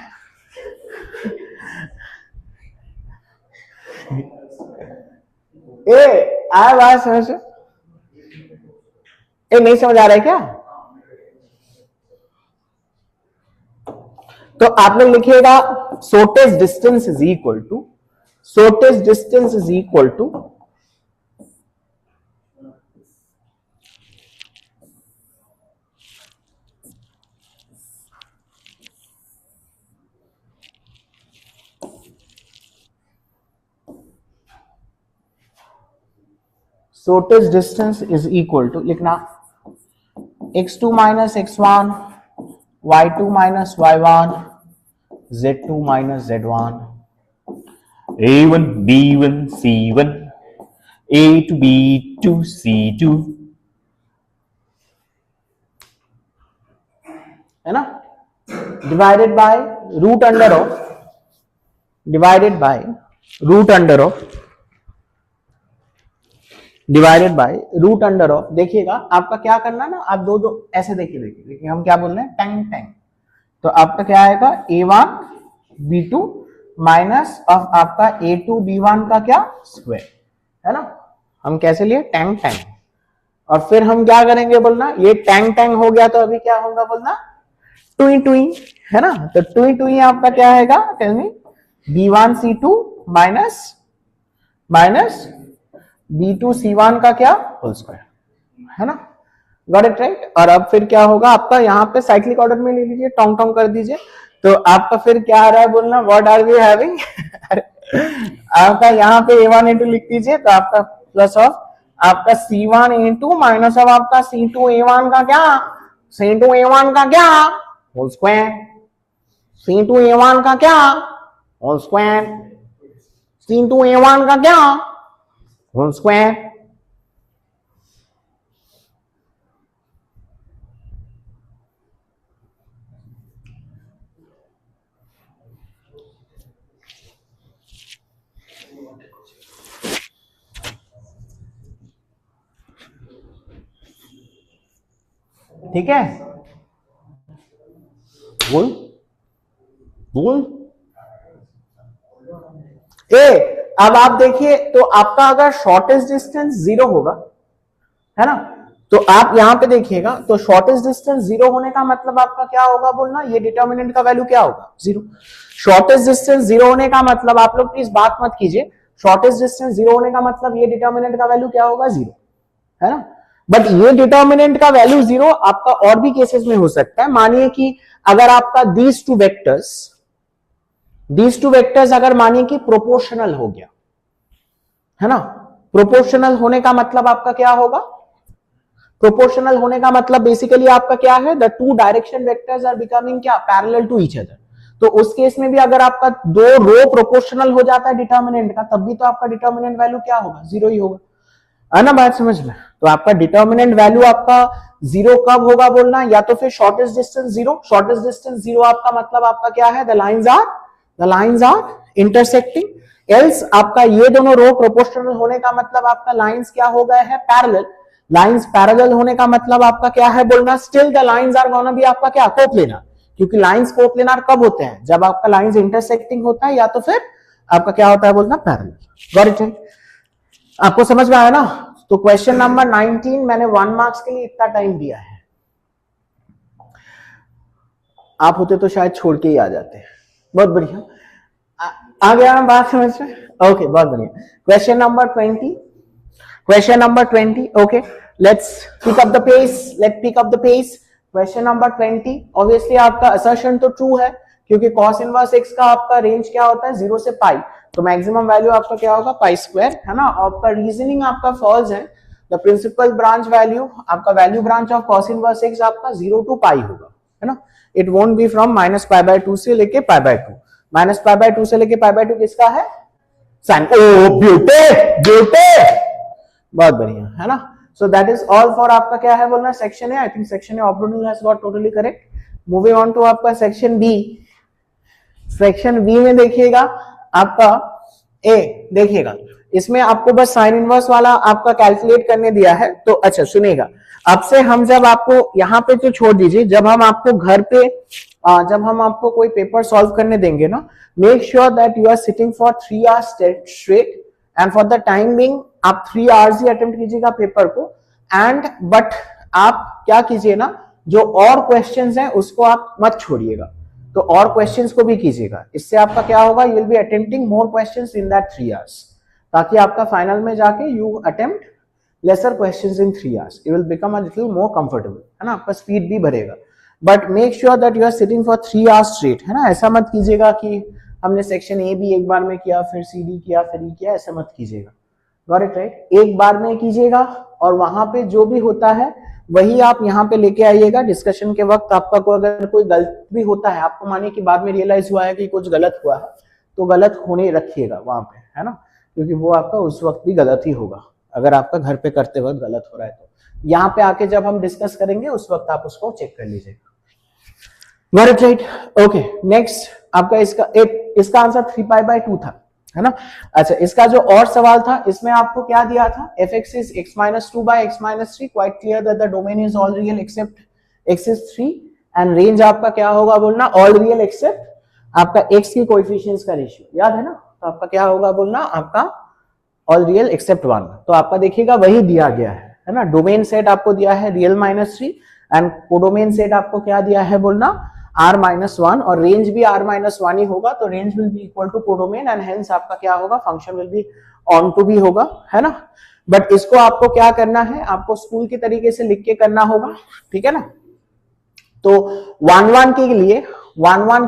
ए आया बात समझ, नहीं समझ आ रहा है क्या? तो आप लोग लिखिएगा shortest distance is equal to shortest distance is equal to shortest distance is equal to लिखना x2 minus x1 y2 minus y1 z2 minus z1 a1 b1 c1 a to b2 c2 है ना, divided by root under of divided by root under of divided by root under of, देखिएगा आपका क्या करना ना, आप दो दो ऐसे देखिए हम क्या बोल रहे हैं, टैंग टैंग, तो आपका क्या आएगा a1 b2 माइनस ऑफ आपका a2 b1 का क्या स्क्वायर, है ना, हम कैसे लिए टैंग टैंग, और फिर हम क्या करेंगे बोलना, ये टैंग टैंग हो गया तो अभी क्या होगा बोलना, टुई टुई, है ना, तो टुई टुई आपका क्या आएगा, टेल मी b1 c2 minus minus b2 c1 का क्या होल स्क्वायर, है ना, गॉट इट राइट। और अब फिर क्या होगा आपका, यहाँ पे साइक्लिक ऑर्डर में ले लीजिए, टोंग टोंग कर दीजिए, तो आपका फिर क्या आ रहा है बोलना, व्हाट आर वी हैविंग आपका यहाँ पे a1 a2 लिख दीजिए, तो आपका प्लस ऑफ आपका c1 a2 माइनस ऑफ आपका c2 a1 का क्या, c2 a1 का क्या होल स्क्वायर, c2 a1 का क्या होल स्क्वायर, c2 a1 का क्या होल स्क्वायर, ठीक है, बोल बोल ए। अब आप देखिए, तो आपका अगर शॉर्टेस्ट डिस्टेंस 0 होगा, है ना, तो आप यहां पे देखिएगा, तो शॉर्टेस्ट डिस्टेंस 0 होने का मतलब आपका क्या होगा बोलना, ये डिटर्मिनेंट का वैल्यू क्या होगा 0। शॉर्टेस्ट डिस्टेंस 0 होने का मतलब, आप लोग प्लीज बात मत कीजिए, शॉर्टेस्ट डिस्टेंस 0 होने का मतलब ये डिटर्मिनेंट का वैल्यू क्या होगा 0, है ना, बट ये डिटर्मिनेंट का वैल्यू 0 आपका और भी केसेस में हो सकता है। मानिए कि अगर आपका दीज टू वेक्टर्स अगर मानिए कि प्रोपोर्शनल हो गया, है ना, प्रोपोर्शनल होने का मतलब आपका क्या होगा, प्रोपोर्शनल होने का मतलब बेसिकली आपका क्या है, the two direction vectors are becoming क्या पैरेलल टू ईच अदर, तो उस केस में भी अगर आपका दो रो प्रोपोर्शनल हो जाता है डिटर्मिनेंट का, तब भी तो आपका डिटर्मिनेंट वैल्यू क्या होगा 0 ही होगा, है ना, बात समझ में। तो आपका डिटर्मिनेंट वैल्यू आपका 0 कब होगा बोलना, या तो फिर शॉर्टेस्ट डिस्टेंस 0, शॉर्टेस्ट डिस्टेंस 0 आपका मतलब आपका क्या है, the lines are intersecting, else आपका ये दोनों रो प्रोपोर्शनल होने का मतलब आपका लाइंस क्या हो गए हैं पैरेलल, लाइंस पैरेलल होने का मतलब आपका क्या है बोलना, still the lines are gonna be आपका क्या कोप्लेनर, क्योंकि लाइंस कोप्लेनर कब होते हैं, जब आपका लाइंस इंटरसेक्टिंग होता है, या तो फिर आपका क्या होता है बोलना पैरेलल, गॉट इट, आपको समझ में आया ना। तो क्वेश्चन नंबर 19 मैंने 1 मार्क्स के लिए इतना टाइम दिया है, आप होते तो शायद छोड़ के ही आ जाते, बहुत बढ़िया, आ गया ना बात समझ में, ओके बहुत बढ़िया। Question number 20, okay, let's pick up the pace, question number 20, obviously आपका असर्शन तो ट्रू है, क्योंकि cos इनवर्स x का आपका रेंज क्या होता है 0 से पाई, तो मैक्सिमम वैल्यू आपका क्या होगा पाई स्क्वायर, है ना, आपका रीजनिंग आपका फॉल्स है, द प्रिंसिपल ब्रांच वैल्यू आपका value branch of cos inverse x आपका 0 to पाई होगा, है ना, इट वोंट बी फ्रॉम -π/2 से लेके π/2, -π/2 से लेके π/2 किसका है साइन, ओ ब्यूटी, बहुत बढ़िया, है ना। So that is all for आपका क्या है बोलना section A, I think section A Abhronil has got totally correct. Moving on to आपका सेक्शन बी, सेक्शन बी में देखिएगा आपका ए, देखिएगा इसमें आपको बस साइन इनवर्स वाला आपका कैलकुलेट करने दिया है, तो अच्छा सुनिएगा, अब से हम जब आपको यहाँ पे तो छोड़ दीजिए, जब हम आपको घर पे जब हम आपको कोई पेपर सॉल्व करने देंगे ना, make sure that you are sitting for 3 hours straight, and for the time being आप 3 आवर्स ही अटेम्प्ट कीजिएगा पेपर को, एंड बट आप क्या कीजिए ना, जो और क्वेश्चंस हैं उसको आप मत छोड़िएगा, तो और क्वेश्चंस को भी कीजिएगा, इससे आपका क्या होगा, you will be attempting more questions in that 3 hours, ताकि आपका फाइनल में जाके you attempt lesser questions in 3 hours, you will become a little more comfortable, है ना, आपका स्पीड भी बढ़ेगा। But make sure that you are sitting for 3 hours straight, है ना, ऐसा मत कीजिएगा कि हमने सेक्शन ए भी एक बार में किया, फिर सी डी किया, फिर ई किया, ऐसा मत कीजिएगा। Got it right? एक बार में कीजिएगा और वहां पे जो भी होता है वही आप यहाँ पे लेके आइएगा। डिस्कशन के वक्त आपका को अगर कोई गलत भी होता है, आपको मानिए कि बाद में रियलाइज हुआ है कि कुछ गलत हुआ है, तो गलत होने रखिएगा वहां पे, है ना, क्योंकि वो आपका उस वक्त भी गलत ही होगा अगर आपका घर पे करते वक्त गलत हो रहा है। तो यहाँ पे आके जब हम डिस्कस करेंगे उस वक्त आप उसको चेक कर लीजिएगा। Got it right? Okay, next आपका इसका आंसर 3π/2 था, है ना। अच्छा, इसका जो और सवाल था इसमें आपको क्या दिया था, fx is x-2/x-3, quite clear that the domain is all real except x is 3 and range आपका क्या होगा बोलना, ऑल रियल एक्सेप्ट आपका x की कोएफिशिएंट्स का रेशियो, याद है ना, तो आपका क्या होगा बोलना, आपका ऑल रियल एक्सेप्ट 1। तो आपका देखिएगा वही दिया गया है ना, डोमेन सेट आपको दिया है रियल -3 एंड कोडोमेन सेट आपको क्या दिया है बोलना, r-1, और रेंज भी r-1 ही होगा, तो range will be equal to codomain and hence आपका क्या होगा, function will be onto भी होगा, है ना। बट इसको आपको क्या करना है, आपको स्कूल के तरीके से लिख के करना होगा, ठीक है ना। तो 1-1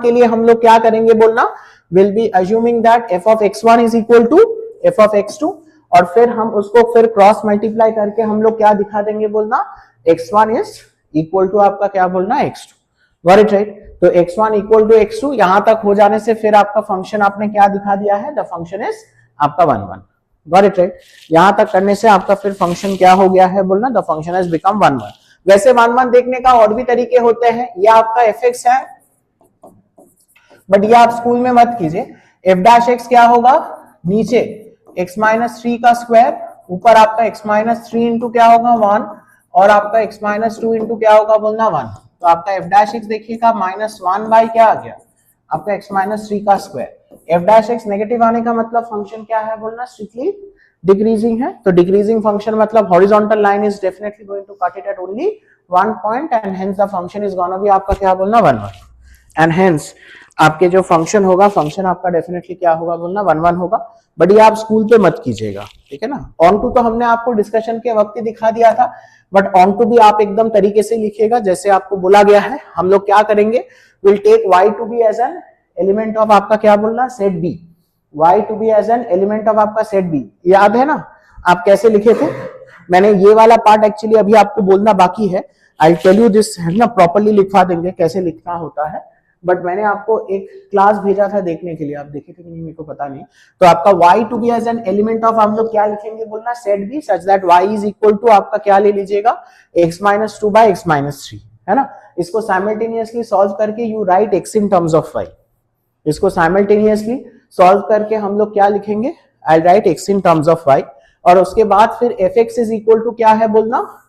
के लिए हम लोग क्या करेंगे बोलना, will be assuming that f of x1 is equal to f of x2, और फिर हम उसको फिर क्रॉस मल्टीप्लाई करके हम लोग क्या दिखा देंगे बोलना, x1 इज इक्वल टू आपका क्या बोलना, x2। Got it right? तो x1 इक्वल टू x2, यहां तक हो जाने से फिर आपका फंक्शन आपने क्या दिखा दिया है, द फंक्शन इज आपका 1-1। Got it right? यहां तक करने से आपका फिर फंक्शन क्या हो गया है बोलना, द फंक्शन हैज बिकम 1-1। वैसे 1-1 देखने का और भी तरीके होते हैं, ये आपका fx है, बट ये आप स्कूल में मत कीजिए। f' क्या होगा, नीचे x-3 का स्क्वायर, ऊपर आपका x-3 इंटू क्या होगा 1, और आपका x-2 इंटू क्या होगा बोलना 1। तो आपका f' देखिएगा -1 बाई क्या आ गया, आपका x-3 का स्क्वायर। f' नेगेटिव आने का मतलब फंक्शन क्या है बोलना, स्ट्रिक्टली डिक्रीजिंग है। तो डिक्रीजिंग फंक्शन मतलब horizontal line is definitely going to cut it at only 1 point and hence the function is gonna be आपका क्या बोलना 1-1, एंड हेंस आपके जो फंक्शन होगा, फंक्शन आपका डेफिनेटली क्या होगा बोलना 1-1 होगा। बट ये आप स्कूल पे मत कीजिएगा, ठीक है ना। ऑन टू तो हमने आपको डिस्कशन के वक्त ही दिखा दिया था, बट ऑन टू भी आप एकदम तरीके से लिखिएगा जैसे आपको बोला गया है। हम लोग क्या करेंगे, will take y to be as an element of आपका क्या बोलना, set b, y to be as an element of आपका सेट b। याद है ना आप कैसे लिखे थे, मैंने ये वाला पार्ट एक्चुअली अभी आपको बोलना बाकी है, आई टेल यू दिस, है ना, प्रॉपर्ली लिखवा देंगे कैसे लिखना होता है, बट मैंने आपको एक क्लास भेजा था देखने के लिए, आप देखे थे कि नहीं मेरे को पता नहीं। तो आपका y to be as an element of हम लोग क्या लिखेंगे बोलना, set b such that y is equal to आपका क्या ले लीजिएगा, x-2/x-3, है ना। इसको साइमल्टेनियसली सॉल्व करके you write x in terms of y, इसको साइमल्टेनियसली सॉल्व करके हम लोग क्या लिखेंगे, I write x in terms of y, और उसके बाद फिर fx इज इक्वल टू क्या है बोलना,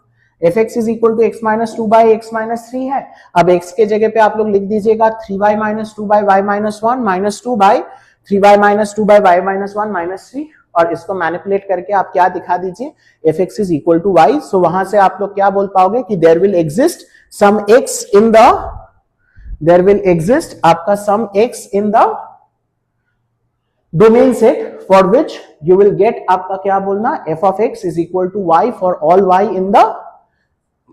fx is equal to x-2/x-3 है। अब x के जगह पे आप लोग लिख दीजिएगा 3y-2/y-1 -2/3y-2/y-1 और इसको मैनिपुलेट करके आप क्या दिखा दीजिए, fx is equal to y। So वहां से आप लोग क्या बोल पाओगे कि there will exist some x in the, there will exist आपका some x in the domain set for which you will get आपका क्या बोलना, f of x is equal to y for all y in the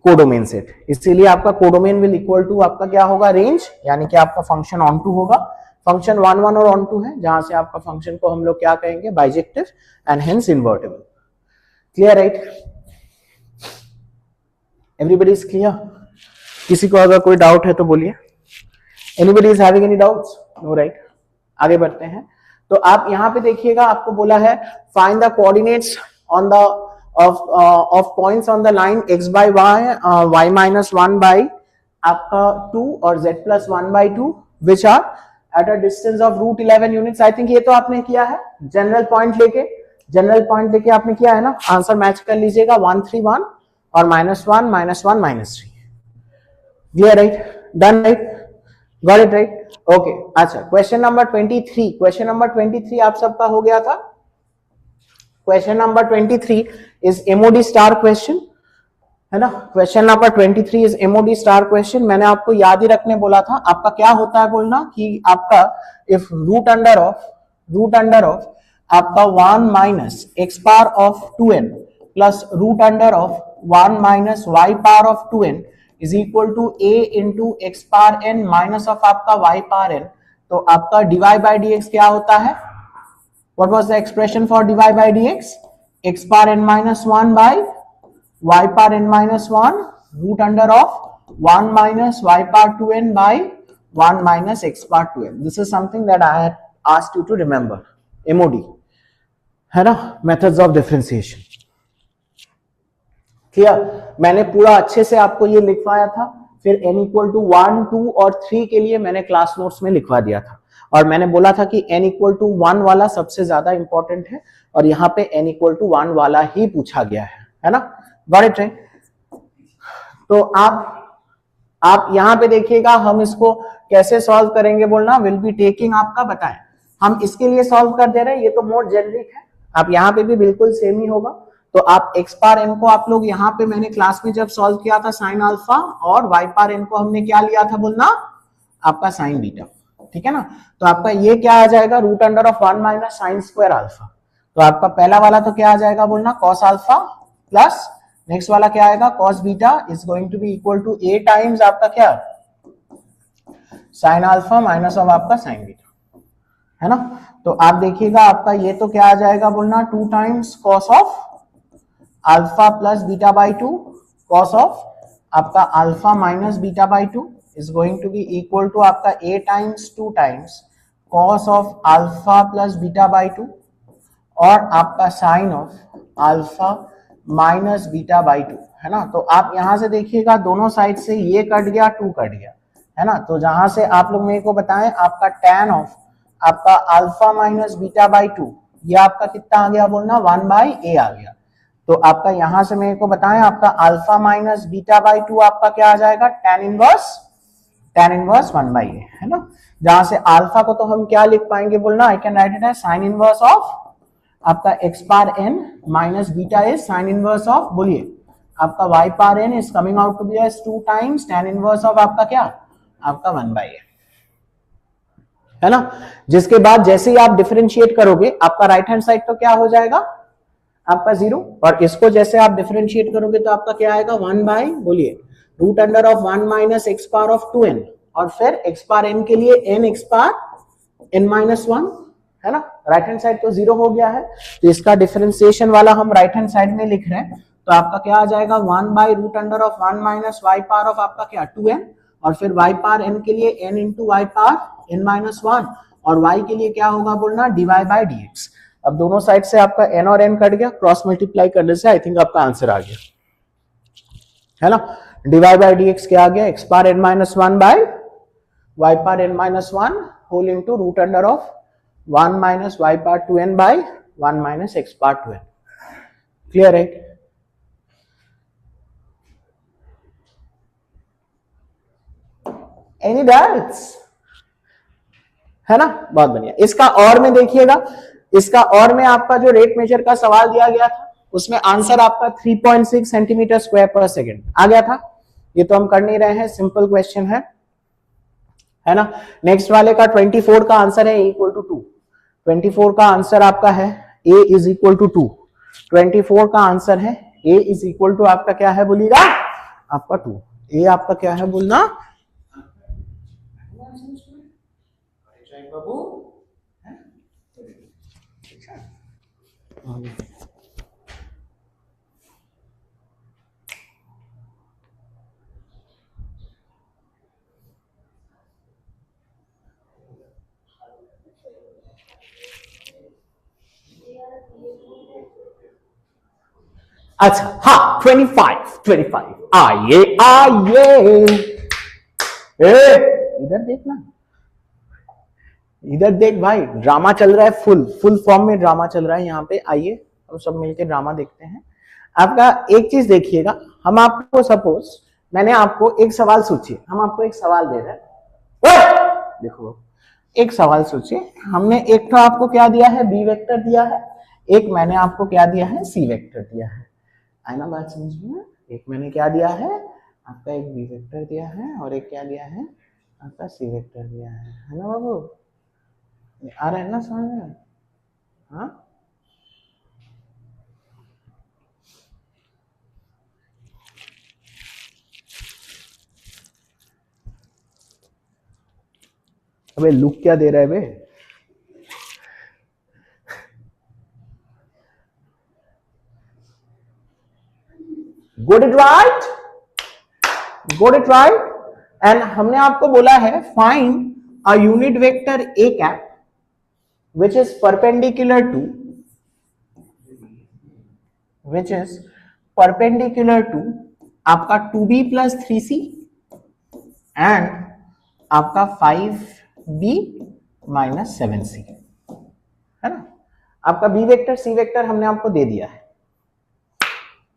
codomain set. इसीलिए आपका codomain will equal to आपका क्या होगा, range, यानी कि आपका फंक्शन ऑन टू होगा। फंक्शन 1-1 और ऑन टू है, जहां से आपका फंक्शन को हम लोग क्या कहेंगे, bijective and hence invertible. Clear right? Everybody is clear? किसी को अगर कोई डाउट है तो बोलिए। Anybody is having any doubts? No right? आगे बढ़ते हैं। तो आप यहां पे देखिएगा, आपको बोला है find the coordinates on the of points on the line x by y, y minus 1 by आपका 2 और z plus 1 by 2 which are at a distance of root 11 units। I think ये तो आपने किया है, जनरल पॉइंट लेके आपने किया है ना। आंसर मैच कर लीजिएगा 1 3 1 और -1 -1 -3। Clear right? Done right? Got it right? Okay. अच्छा, क्वेश्चन नंबर 23 आप सबका हो गया था। Question number 23 is MOD star question, है ना। Question number 23 is MoD star question. मैंने आपको याद ही रखने बोला था। आपका क्या होता है बोलना कि आपका इफ रूट अंडर ऑफ आपका 1 minus x power of 2n plus root under of 1 minus y power of 2n is equal to a into x power n minus of आपका y पावर n, तो आपका dy by dx क्या होता है? What was the expression for dy by dx? x power n minus 1 by y power n minus 1 root under of 1 minus y power 2n by 1 minus x power 2n. This is something that I had asked you to remember. MOD है ना, methods of differentiation. Clear? मैंने पूरा अच्छे से आपको ये लिखवाया था। फिर n इक्वल टू 1, 2 और 3 के लिए मैंने क्लास नोट्स में लिखवा दिया था और मैंने बोला था कि n इक्वल टू 1 वाला सबसे ज्यादा इंपॉर्टेंट है और यहाँ पे n इक्वल टू 1 वाला ही पूछा गया है ना। Got it right? तो आप यहां पे देखिएगा, हम इसको कैसे सॉल्व करेंगे बोलना, विल बी टेकिंग आपका बताएं। हम इसके लिए सॉल्व कर दे रहे हैं, ये तो मोर जेनरिक है। आप यहां पे भी बिल्कुल सेम ही होगा। तो आप एक्स पावर एन को आप लोग यहाँ पे मैंने क्लास में जब सॉल्व किया था साइन अल्फा, और वाई पावर एन को हमने क्या लिया था बोलना, आपका साइन बीटा। ठीक है ना। तो आपका ये क्या आ जाएगा, root under of 1 minus sine square alpha. तो आपका पहला वाला तो क्या आ जाएगा बोलना, कॉस अल्फा प्लस नेक्स्ट वाला क्या आएगा, cos beta is going to be equal to a times आपका क्या, साइन अल्फा माइनस ऑफ आपका साइन बीटा, है ना। तो आप देखिएगा आपका ये तो क्या आ जाएगा बोलना, 2 times cos of alpha plus beta by 2 cos of आपका alpha minus beta by 2 is going to be equal to आपका A times 2 times cos of alpha plus beta by 2 और आपका sine of alpha minus beta by 2, है ना। तो आप यहां से देखिएगा दोनों साइड से ये कट गया, 2 कट गया, है ना। तो जहां से आप लोग मेरे को बताएं आपका tan ऑफ आपका अल्फा माइनस बीटा बाई 2 ये आपका कितना आ गया बोलना, 1 बाई ए आ गया। तो आपका यहां से मेरे को बताएं आपका अल्फा माइनस बीटा बाई 2 आपका क्या आ जाएगा, tan इनवर्स 1 बाई ए, है ना। जहां से अल्फा को तो हम क्या लिख पाएंगे बोलना, I can write it as sine inverse of आपका x power n minus beta is sine inverse of, बोलिए आपका y power n is coming out to be as 2 times tan inverse of आपका क्या, आपका 1 बाई ए, है ना। जिसके बाद जैसे ही आप डिफरेंशिएट करोगे आपका राइट हैंड साइड तो क्या हो जाएगा आपका 0, और इसको जैसे आप डिफरेंशिएट करोगे तो आपका क्या आएगा, 1 बाई, बोलिए root under of 1 minus x power of 2n और फिर एक्स पावर n के लिए n x power n minus 1, है ना। राइट हैंड साइड तो 0 हो गया है, तो इसका डिफरेंशिएशन वाला हम राइट हैंड साइड में लिख रहे हैं। तो आपका क्या आ जाएगा, 1 by root under of 1 minus y power of आपका क्या 2n और फिर y पावर n के लिए n into y power n minus 1 और y के लिए क्या होगा बोलना, dy बाई dx। अब दोनों साइड से आपका n और n कट गया, क्रॉस मल्टीप्लाई करने से आई थिंक आपका आंसर आ गया, है ना। dy बाई dx क्या आ गया, x power n minus 1 by y power n minus 1 whole into root under of 1 minus y power 2n by 1 minus x power 2n। Clear right? Any doubts, है ना। बहुत बढ़िया। इसका और में देखिएगा, इसका और में आपका जो रेट मेजर का सवाल दिया गया था उसमें आंसर आपका 3.6 सेंटीमीटर स्क्वायर पर सेकेंड आ गया था। ये तो हम कर नहीं रहे हैं, सिंपल क्वेश्चन है ना। नेक्स्ट वाले का 24 का आंसर है इक्वल टू 2। 24 का आंसर आपका है a इज इक्वल टू 2। 24 का आंसर है a इज इक्वल टू आपका क्या है बोलिएगा, आपका 2। a आपका क्या है बोलना बाबू, अच्छा हाँ 25 आइए इधर देखना, इधर देख भाई, ड्रामा चल रहा है, फुल फॉर्म में ड्रामा चल रहा है यहाँ पे। आइए हम सब मिलकर ड्रामा देखते हैं। आपका एक चीज देखिएगा, हम आपको सपोज मैंने आपको एक सवाल सोचिए, हम आपको एक सवाल दे रहे हैं, देखो एक सवाल सोचिए, हमने एक तो आपको क्या दिया है, बी वेक्टर दिया है, एक मैंने आपको क्या दिया है, सी वेक्टर दिया है ना। बात समझ में? एक मैंने क्या दिया है आपका, एक बी वेक्टर दिया है और एक क्या दिया है आपका सी वेक्टर दिया है ना बाबू, आ रहा है ना समझ में? हाँ अबे लुक क्या दे रहा है बे? Got it right? Got it right? And हमने आपको बोला है find a unit vector A cap which is perpendicular to आपका 2b plus 3c एंड आपका 5b minus 7c है ना। आपका बी वेक्टर सी वेक्टर हमने आपको दे दिया है,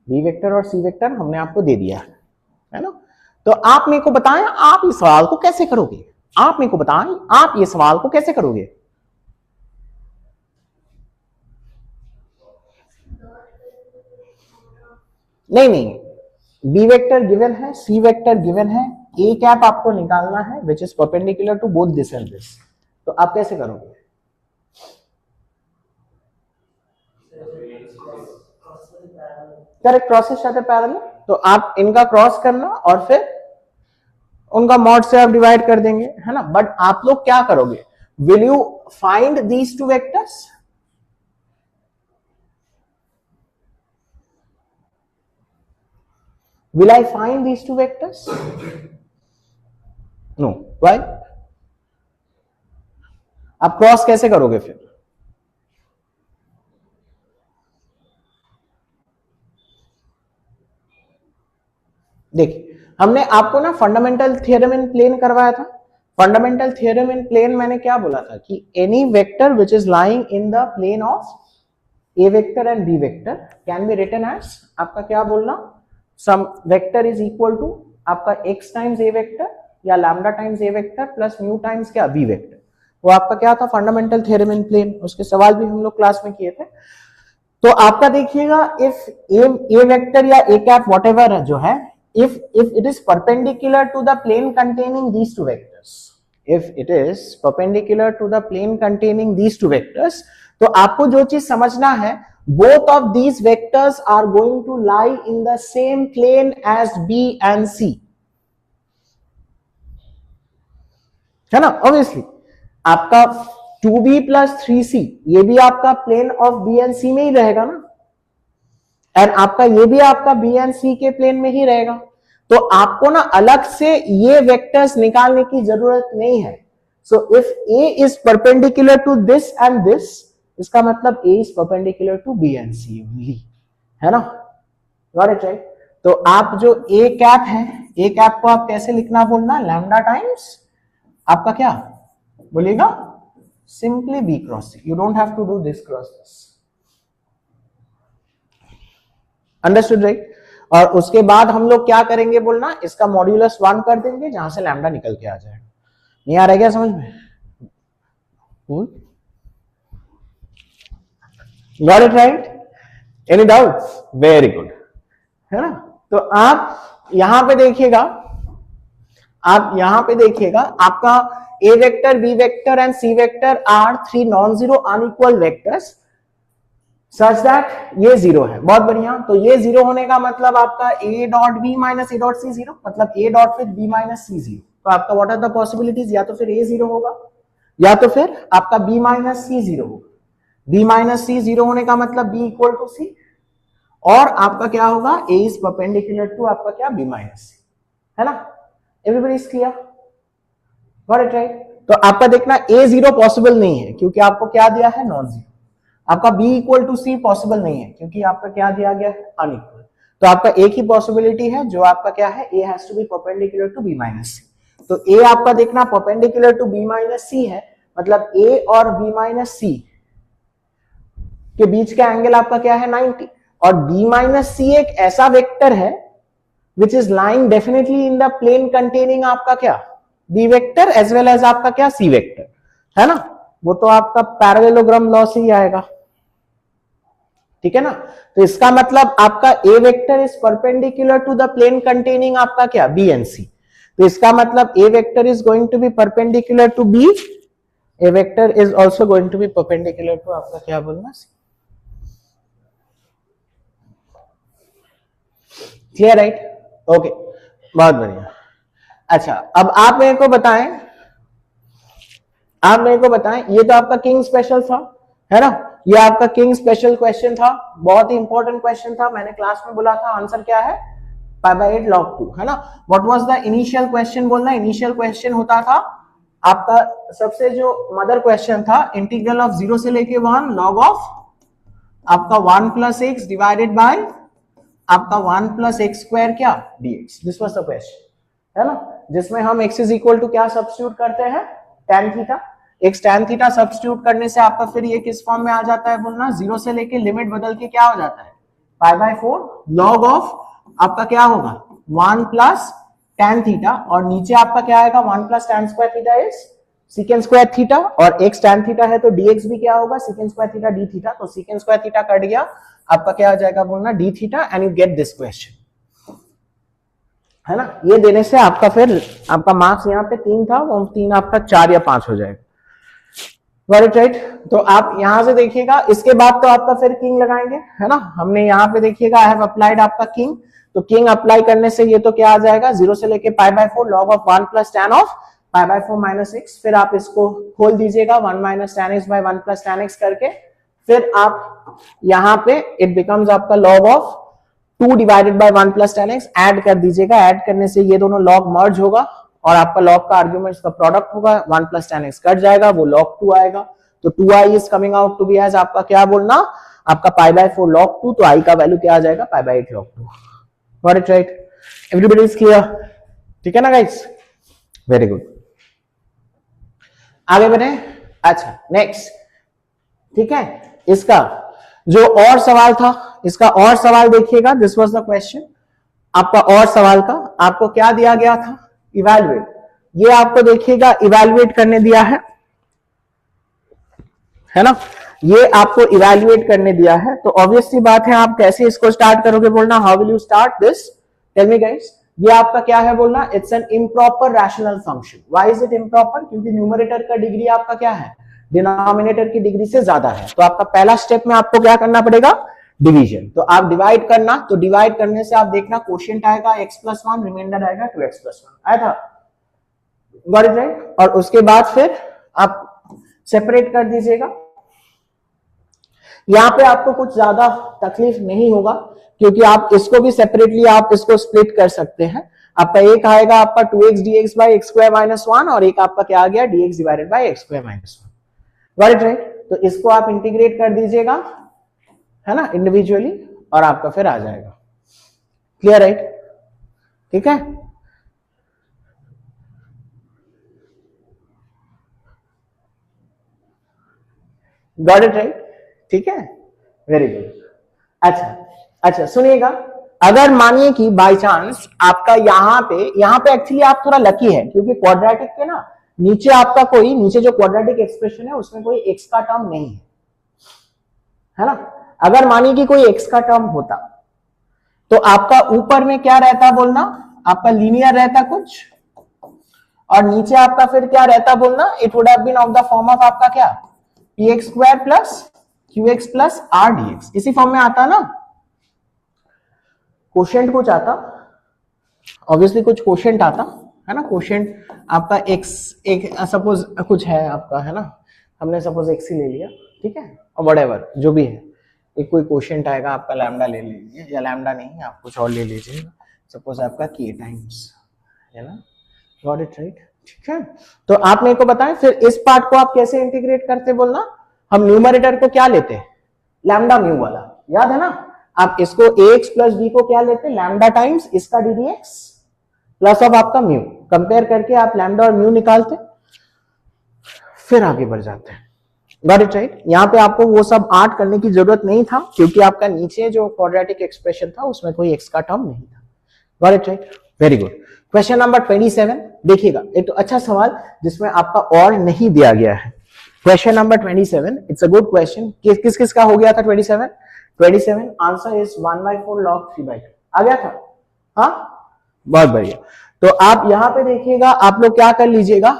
बी वेक्टर और सी वेक्टर हमने आपको दे दिया है ना। तो आप मेरे को बताएं आप इस सवाल को कैसे करोगे, आप मेरे को बताएं आप ये सवाल को कैसे करोगे। नहीं नहीं, बी वेक्टर गिवन है, सी वेक्टर गिवन है, ए कैप आपको निकालना है which is perpendicular to both this and this, तो आप कैसे करोगे? करेक्ट, क्रॉसेस साथ पैरेलल, तो आप इनका क्रॉस करना और फिर उनका मॉड से आप डिवाइड कर देंगे है ना। बट आप लोग क्या करोगे, will you find these two vectors? Will I find these two vectors? No. Why? आप क्रॉस कैसे करोगे फिर? देखिए हमने आपको ना फंडामेंटल थ्योरम इन प्लेन करवाया था। फंडामेंटल थ्योरम इन प्लेन मैंने क्या बोला था कि any vector which is lying in the plane of a vector and b vector can be written as आपका क्या बोलना, some vector is equal to आपका x टाइम्स ए वेक्टर या lambda times a vector plus mu times क्या b vector. वो आपका क्या था फंडामेंटल थ्योरम इन प्लेन, उसके सवाल भी हम लोग क्लास में किए थे। तो आपका देखिएगा इफ ए वेक्टर या ए कैप व्हाटएवर जो है, if it is perpendicular to the plane containing these two vectors, if it is perpendicular to the plane containing these two vectors, तो आपको जो चीज समझना है both of these vectors are going to lie in the same plane as B and C, है ना। Obviously आपका 2b plus 3c ये भी आपका plane of B and C में ही रहेगा ना, एंड आपका ये भी आपका B and C के प्लेन में ही रहेगा। तो आपको ना अलग से ये वेक्टर्स निकालने की जरूरत नहीं है। So if A is perpendicular to this and this, इसका मतलब A is perpendicular to B and C only, है ना। Got it right. तो आप जो A कैप है, A कैप को आप कैसे लिखना बोलना, लैम्डा टाइम्स आपका क्या बोलिएगा, simply B cross C, you don't have to do this cross this, understood right. और उसके बाद हम लोग क्या करेंगे बोलना, इसका मॉड्यूलस 1 कर देंगे जहां से लैम्डा निकल के आ जाएगा। नहीं आ रहा क्या समझ में? Got it right? Any doubts? Very good, है ना। तो आप यहां पे देखिएगा, आप यहां पे देखिएगा आपका ए vector, B vector and C vector are 3 non zero unequal vectors such that ये जीरो है। बहुत बढ़िया। तो ये जीरो होने का मतलब आपका a dot b minus a dot c zero, मतलब a dot with b minus c zero. तो आपका व्हाट आर द पॉसिबिलिटीज, या तो फिर a जीरो होगा या तो फिर आपका b माइनस सी जीरो होगा। b माइनस सी जीरो होने का मतलब b इक्वल टू सी, और आपका क्या होगा, a इज परपेंडिकुलर टू आपका क्या b माइनस सी, है ना। Everybody is clear? Got it right. तो आपका देखना a जीरो पॉसिबल नहीं है क्योंकि आपको क्या दिया है, नॉन जीरो। आपका b equal to c possible नहीं है क्योंकि आपका क्या दिया गया है, अनइक्वल। तो आपका एक ही पॉसिबिलिटी है जो आपका क्या है, a has to be perpendicular to b minus C. तो a आपका देखना perpendicular to b minus C है, मतलब a और b माइनस सी के बीच का एंगल आपका क्या है, 90। और b माइनस सी एक ऐसा वेक्टर है which is lying definitely in the plane containing आपका क्या, b vector as well as आपका क्या, c वेक्टर, है ना। वो तो आपका पैरेललोग्राम लॉ से ही आएगा, ठीक है ना। तो इसका मतलब आपका ए vector is perpendicular to the plane containing आपका क्या बी एंड सी। तो इसका मतलब A vector is going to be perpendicular to B, A vector is also going to be perpendicular to आपका क्या बोलना सी। क्लियर राइट, ओके बहुत बढ़िया। अच्छा अब आप मेरे को बताएं, ये तो आपका किंग स्पेशल था है ना, ये आपका किंग स्पेशल क्वेश्चन था, बहुत ही इंपॉर्टेंट क्वेश्चन था। मैंने क्लास में बोला था आंसर क्या है π/8 log 2 है ना। What was the initial question, बोलना इनिशियल क्वेश्चन होता था आपका सबसे जो मदर क्वेश्चन था इंटीग्रल ऑफ 0 से लेके 1 log ऑफ आपका 1 प्लस एक्स डिवाइडेड बाय आपका 1 प्लस एक्स स्क्वायर क्या dx। This was the question है ना, जिसमें हम x इज इक्वल टू क्या सब्स्टिट्यूट करते हैं tan थीटा। एक tan थीटा सब्स्टिट्यूट करने से आपका फिर ये किस फॉर्म में आ जाता है बोलना, 0 से लेके लिमिट बदल के क्या हो जाता है π/4 log ऑफ आपका क्या होगा 1 प्लस tan थीटा, और नीचे आपका क्या आएगा 1 plus tan square theta is secant square theta, और x tan थीटा है तो dx भी क्या होगा secant square theta d theta. तो सीकेंड स्क्वायर थीटा कट गया, आपका क्या हो जाएगा बोलना d theta, and you get this question है ना। ये देने से आपका फिर आपका मार्क्स यहाँ पे 3 था, वो 3 आपका 4 या 5 हो जाएगा। राइट, तो आप यहां से देखिएगा, इसके बाद तो आपका फिर किंग लगाएंगे है ना। हमने यहाँ पे देखिएगा आई हैव अप्लाइड आपका किंग, तो किंग अप्लाई करने से ये तो क्या आ जाएगा 0 से लेके π/4 log of 1 plus tan of π/4 minus x. फिर आप इसको खोल दीजिएगा 1 minus tan x by 1 plus tan x करके, फिर आप यहाँ पे इट बिकम्स आपका log of 2 divided by 1 plus tan x add कर दीजिएगा। ऐड करने से ये दोनों log मर्ज होगा और आपका log का आर्ग्यूमेंट्स का प्रोडक्ट होगा, 1 प्लस tan x कट जाएगा, वो log 2 आएगा। तो 2i is coming out to be as आपका क्या बोलना आपका π/4 log 2, तो i का वैल्यू क्या आ जाएगा π/8 log 2। Got it right, everybody is clear, ठीक है ना गाइस, वेरी गुड। आगे बढ़े, अच्छा नेक्स्ट, ठीक है। इसका जो और सवाल था, इसका और सवाल देखिएगा, दिस वाज द क्वेश्चन आपका और सवाल का। आपको क्या दिया गया था इवैल्यूएट, ये आपको देखिएगा इवैल्यूएट करने दिया है ना, ये आपको इवैल्यूएट करने दिया है। तो ऑब्वियसली बात है आप कैसे इसको स्टार्ट करोगे बोलना, how will you start this, tell me guys. ये आपका क्या है बोलना, it's an improper rational function. Why is it improper, क्योंकि न्यूमरेटर का डिग्री आपका क्या है डिनोमिनेटर की डिग्री से ज्यादा है। तो आपका पहला स्टेप में आपको क्या करना पड़ेगा डिवीजन। तो आप डिवाइड करना, तो डिवाइड करने से आप देखना क्वोशिएंट आएगा x+1, रिमाइंडर आएगा 2x+1 आया था, गॉट इट राइट। और उसके बाद फिर आप सेपरेट कर दीजिएगा। यहां पे आपको कुछ ज्यादा तकलीफ नहीं होगा, क्योंकि आप इसको भी सेपरेटली आप इसको स्प्लिट कर सकते हैं। आपका एक आएगा आपका 2x dx by x square minus 1, और एक आपका क्या आ गया dx divided by x square minus 1, got it right. तो इसको आप इंटीग्रेट कर दीजिएगा है ना इंडिविजुअली, और आपका फिर आ जाएगा, क्लियर राइट, ठीक है। गॉट इट राइट, ठीक है, वेरी गुड। अच्छा सुनिएगा, अगर मानिए कि बाय चांस आपका यहाँ पे एक्चुअली आप थोड़ा लकी है, क्योंकि क्वाड्रेटिक के ना नीचे आपका कोई नीचे जो क्वाड्रेटिक एक्सप्रेशन है उसमें कोई x का टर्म नहीं है ना। अगर मानिए कि कोई x का टर्म होता तो आपका ऊपर में क्या रहता बोलना, आपका लीनियर रहता कुछ, और नीचे आपका फिर क्या रहता बोलना, it would have been of the form of आपका क्या px square plus qx plus r dx, इसी फॉर्म में आता ना। क्वोशिएंट कुछ आता, ऑब्वियसली कुछ क्वोशिएंट आता है ना। क्वोशिएंट आपका x एक सपोज कुछ है आपका है ना, हमने सपोज x ही ले लिया, ठीक है, और व्हाटएवर जो भी है, एक कोई क्वोशिएंट आएगा आपका लैम्डा ले लीजिए, या लैम्डा नहीं आप कुछ और ले लीजिए, सपोज आपका k टाइम्स है ना, गॉट इट राइट, ठीक है। तो आप मेरे को बताएं फिर इस पार्ट को आप कैसे इंटीग्रेट करते बोलना। हम न्यूमरेटर को क्या लेते हैं लैम्डा म्यू वाला, याद है ना। आप इसको ax प्लस b को क्या लेते हैं लैम्डा टाइम्स इसका ddx प्लस ऑफ आपका म्यू, कंपेयर करके आप लैम्डा और म्यू निकालते, फिर आगे बढ़ जाते हैं, गॉट इट राइट। यहाँ पे आपको वो सब आर्ट करने की जरूरत नहीं था, क्योंकि आपका नीचे जो क्वाड्रेटिक एक्सप्रेशन था उसमें कोई x का टर्म नहीं था, got it right, very good. Question number 27 देखिएगा, एक तो अच्छा सवाल जिसमें आपका और नहीं दिया गया है। Question number 27, it's a good question. किस किस का हो गया था 27, 27 आंसर इज 1/4 log 3/2। आ गया था? हाँ, बहुत बढ़िया। तो आप यहां पे देखिएगा, आप लोग क्या कर लीजिएगा,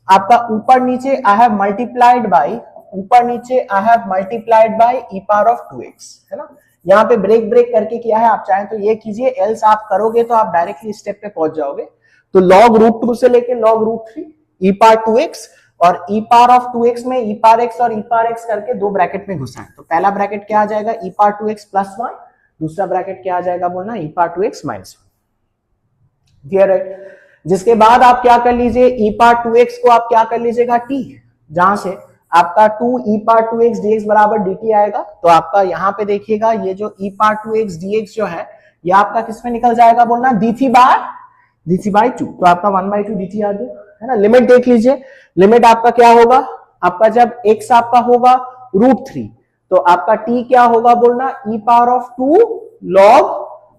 आपका ऊपर नीचे आई हैव मल्टीप्लाइड बाई, ऊपर नीचे I have multiplied by e power of 2x, है ना। यहाँ पे ब्रेक ब्रेक करके किया है, आप चाहें तो ये कीजिए, एल्स आप करोगे तो आप डायरेक्टली स्टेप पे पहुंच जाओगे। तो log √2 से लेके log √3 e पावर 2x, और e पावर ऑफ 2x में e पावर x और e पावर x करके दो ब्रैकेट में घुसा है। तो पहला ब्रैकेट क्या आ जाएगा, e पावर 2x प्लस 1, दूसरा ब्रैकेट क्या आ जाएगा बोलना, e power 2x minus 1। Clear है? जिसके बाद आप क्या कर लीजिए, e पावर 2x को आप क्या कर लीजिएगा t, जहां से आपका 2 e पावर 2x dx बराबर dt आएगा। तो आपका यहां पे देखिएगा, ये जो e पावर 2x dx जो है, ये आपका किसमें निकल जाएगा बोलना, dt बाय 2। तो आपका 1/2 dt आ गया, है ना। लिमिट देख लीजिए, लिमिट आपका क्या होगा, आपका जब x आपका होगा √3, तो आपका t क्या होगा बोलना, e power of 2 log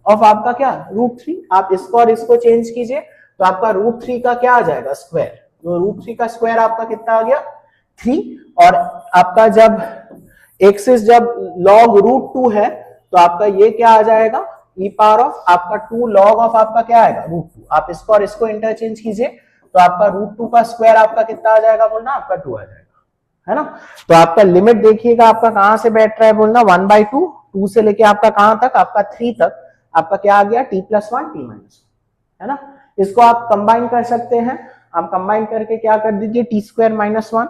of आपका क्या, √3। आप इसको और इसको चेंज कीजिए, तो आपका √3 का क्या आ जाएगा, स्क्वायर। तो √3 का स्क्वायर आपका कितना आ गया, 3। और आपका जब एक्सिस जब log √2 है, तो आपका ये क्या आ जाएगा, e पावर ऑफ आपका 2 log ऑफ आपका क्या आएगा, √2। आप इसको और इसको इंटरचेंज कीजिए, तो आपका √2 का स्क्वायर आपका कितना आ जाएगा बोलना, आपका 2 आ जाएगा, है ना। तो आपका लिमिट देखिएगा, आपका कहां से बैठ रहा है बोलना, 1/2, 2 से लेके आपका कहां तक, आपका 3 तक, आपका क्या आ गया, t + 1 t - 1, है ना। इसको आप कंबाइन कर सकते हैं, आप कंबाइन करके क्या कर दीजिए, t² - 1,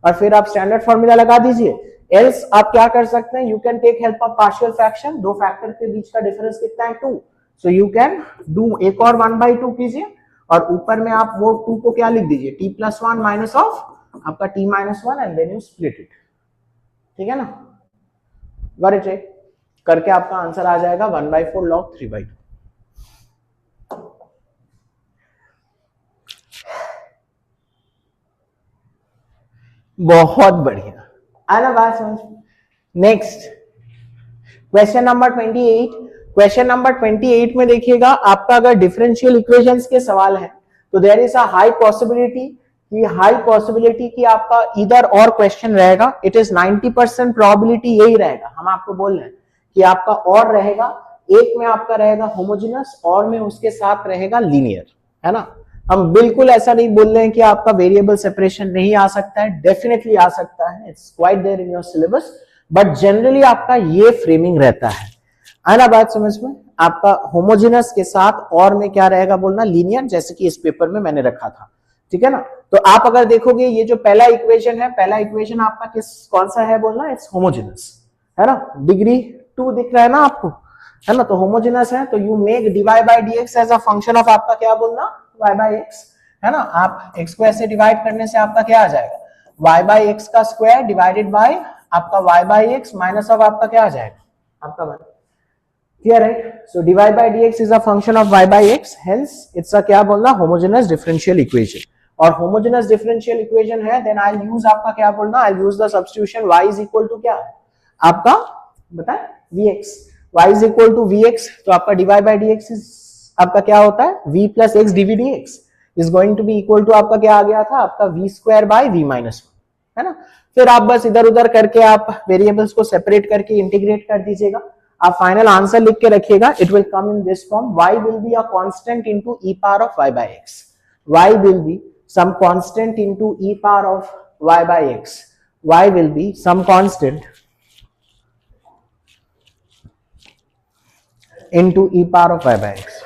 और फिर आप स्टैंडर्ड फॉर्मूला लगा दीजिए। एल्स आप क्या कर सकते हैं, you can take help of partial fraction, दो फैक्टर के बीच का डिफरेंस कितना है, 2। सो यू कैन डू एक और 1/2 कीजिए, और ऊपर में आप वो 2 को क्या लिख दीजिए, t + 1 माइनस ऑफ आपका t - 1, and then you split it. ठीक है ना, गॉट इट राइट? करके आपका आंसर आ जाएगा 1/4 log 3/2। बहुत बढ़िया, आना बात समझ। Next question number 28। Question number 28 में देखिएगा, आपका अगर डिफरेंशियल इक्वेशंस के सवाल है, तो there is a high possibility कि आपका इधर और क्वेश्चन रहेगा। इट इज 90% प्रोबेबिलिटी यही रहेगा। हम आपको बोल रहे हैं कि आपका और रहेगा, एक में आपका रहेगा होमोजेनस, और में उसके साथ रहेगा लीनियर, है ना। हम बिल्कुल ऐसा नहीं बोल रहे हैं कि आपका वेरिएबल सेपरेशन नहीं आ सकता है, डेफिनेटली आ सकता है, it's quite there in your syllabus, but generally आपका ये फ्रेमिंग रहता है। आना बात समझ में, आपका होमोजेनस के साथ और में क्या रहेगा बोलना, लीनियर, जैसे कि इस पेपर में मैंने रखा था। ठीक है ना। तो आप अगर देखोगे, ये जो पहला इक्वेशन है, पहला इक्वेशन आपका कौन सा है बोलना, इट्स होमोजेनस, है ना। डिग्री 2 दिख रहा है ना आपको, है ना। तो होमोजेनस है, तो you make dy by dx as a function of आपका क्या बोलना, y बाय x, है ना। आप x को ऐसे डिवाइड करने से आपका क्या आ जाएगा, y बाय x का स्क्वायर डिवाइडेड बाय आपका y by x minus of आपका क्या आ जाएगा, आपका 1। क्लियर है? So dy by dx is a function of y by x, hence it's a क्या बोलना, होमोजेनस डिफरेंशियल इक्वेशन। और होमोजेनस डिफरेंशियल इक्वेशन है, देन आई यूज आपका क्या बोलना, I use the substitution y is equal to क्या आपका बताए, vx। y is equal to vx, तो आपका dy बाय dx इज आपका क्या होता है, v plus x dv dx is going to be equal to आपका क्या आ गया था, आपका v² बाय v माइनस 1, है ना। फिर आप बस इधर उधर करके आप वेरिएबल्स को सेपरेट करके इंटीग्रेट कर दीजिएगा। आप फाइनल आंसर लिख के रखिएगा, it will come in this form, y will be a constant into e power of y by x, y will be some constant into e power of y by x, y will be some constant into e power of y by x.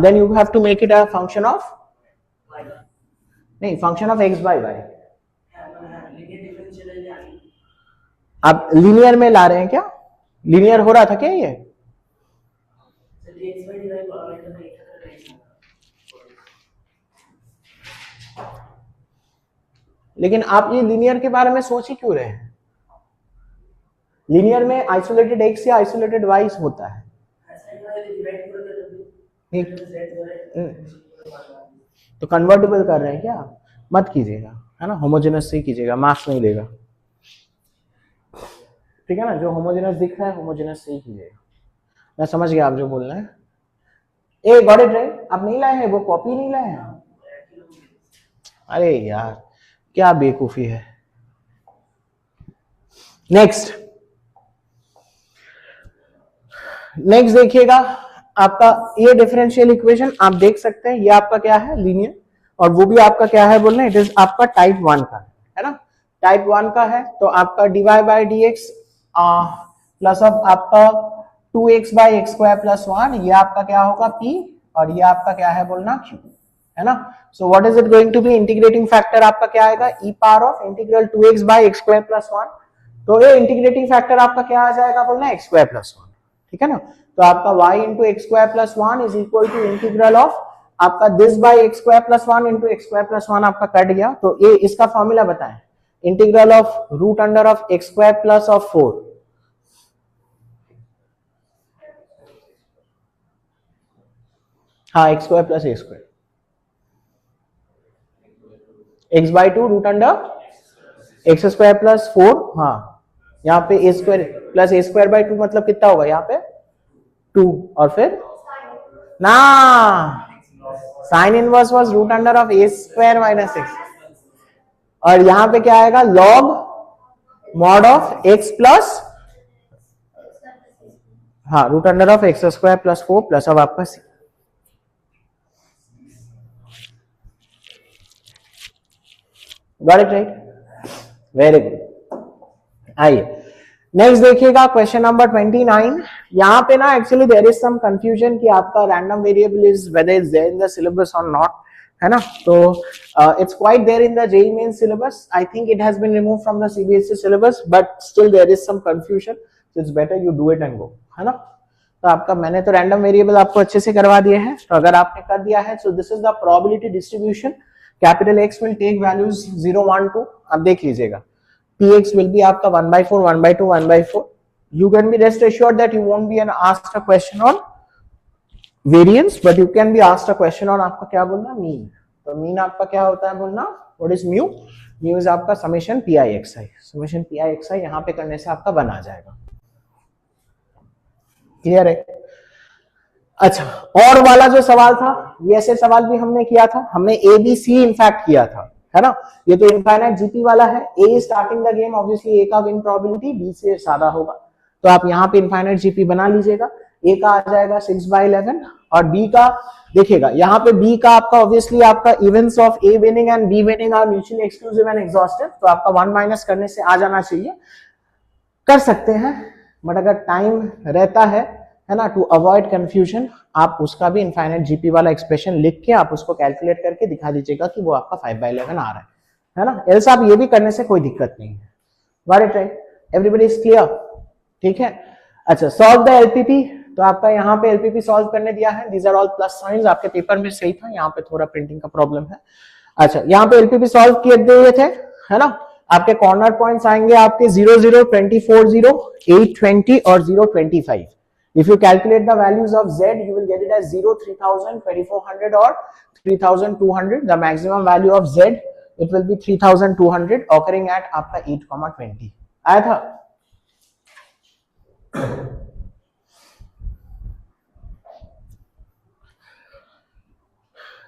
Then you have to make it a function of नहीं, function of x by y। आप linear में ला रहे हैं क्या, linear हो रहा था क्या ये, लेकिन आप ये लीनियर के बारे में सोच ही क्यों रहे हैं। लीनियर में आइसोलेटेड x या आइसोलेटेड y होता है, तो कन्वर्टेबल कर रहे हैं क्या, मत कीजिएगा, है ना। होमोजेनस से ही कीजिएगा, मार्क्स नहीं देगा, ठीक है ना। जो होमोजेनस दिख रहा है होमोजेनस से ही कीजिएगा। मैं समझ गया आप जो बोल रहे हैं। ए गॉट इट राइट, आप नहीं लाए हैं, वो कॉपी नहीं लाए हैं। अरे यार क्या बेवकूफी है, नेक्स्ट देखिएगा आपका ये डिफरेंशियल इक्वेशन आप देख सकते हैं, ये आपका क्या है लीनियर, और वो भी आपका क्या है बोलना, इट इज आपका टाइप 1 का है ना, टाइप 1 का है। तो आपका dy by D x plus of आपका 2x by x square plus 1, ये आपका क्या होगा p, और ये आपका क्या है बोलना q, है ना। So what is it going to be, integrating factor आपका क्या आएगा, e power of integral 2x by x square plus 1। तो ये इंटीग्रेटिंग फैक्टर आपका क्या आ जाएगा बोलना, एक्स स्क्वायर प्लस 1, ठीक है ना। तो आपका y into x square plus 1 is equal to integral of आपका this by x square plus 1 into x square plus 1 आपका कट गया। तो ये इसका फॉर्मूला बताएं, integral of root under of x square plus of 4, हाँ x square plus a square, x by 2 root under x square plus 4, हाँ यहाँ पे a square plus a square by 2 मतलब कितना होगा यहाँ पे 2, और फिर ना sine inverse was root under of a square minus x, और यहां पे क्या आएगा log mod of x plus, हाँ root under of x square plus 4 plus अब आपका C. Got it right, very good. आइए नेक्स्ट देखिएगा क्वेश्चन नंबर 29। यहाँ पे ना actually there is some confusion कि आपका random variable is whether is there in the syllabus और नॉट, है ना। तो it's quite there in the JEE main syllabus, I think it has been removed from the CBSE syllabus, but still there is some confusion, so it's better you do it and go, है ना। तो आपका मैंने तो random variable आपको अच्छे से करवा दिए हैं, तो अगर आपने कर दिया है so this is the probability distribution, capital x will take values 0 1 2, अब देख लीजिएगा px will be आपका 1 by 4 1 by 2 1 by 4, you can be rest assured that you won't be asked a question on variance, but you can be asked a question on आपका क्या बोलना mean। तो mean आपका क्या होता है बोलना, what is mu, mu is आपका summation pi xi, summation pi xi यहाँ पे करने से आपका 1 आ जाएगा, क्लियर है। अच्छा और वाला जो सवाल था, ये ऐसे सवाल भी हमने किया था, हमने ए बी सी इनफैक्ट किया था, है ना। ये तो इनफाइनाइट जीपी वाला है, ए स्टार्टिंग द गेम, ऑब्वियसली ए का विन प्रोबेबिलिटी बी से ज्यादा होगा, तो आप यहाँ पे इनफाइनाइट जीपी बना लीजिएगा। ए का आ जाएगा 6/11 और बी का देखिएगा, यहाँ पे बी का आपका ऑब्वियसली आपका events of a winning and b winning are mutually exclusive and exhaustive, तो आपका 1 माइनस करने से आ जाना चाहिए, कर सकते हैं, बट अगर टाइम रहता है ना, टू अवॉइड कंफ्यूजन, आप उसका भी इनफाइनाइट जीपी वाला एक्सप्रेशन लिख के आप उसको कैलकुलेट करके दिखा दीजिएगा कि वो आपका 5/11 आ रहा है ना। एल्स आप ये भी करने से कोई दिक्कत नहीं है। Got it right, everybody is clear, ठीक है। अच्छा सॉल्व द एलपीपी, तो आपका यहाँ पे एलपीपी सॉल्व करने दिया है, these are all plus signs, आपके पेपर में सही था, यहाँ पे थोड़ा प्रिंटिंग का प्रॉब्लम है। अच्छा यहाँ पे एलपीपी सॉल्व किए दिए थे, है ना। आपके कॉर्नर पॉइंट्स आएंगे आपके 0 0 24 0 8 20 और 0 25। If you calculate the values of z, you will get it as 0 3000 2400 or 3200. The maximum value of z it will be 3200 occurring at आपका 8,20 आया था।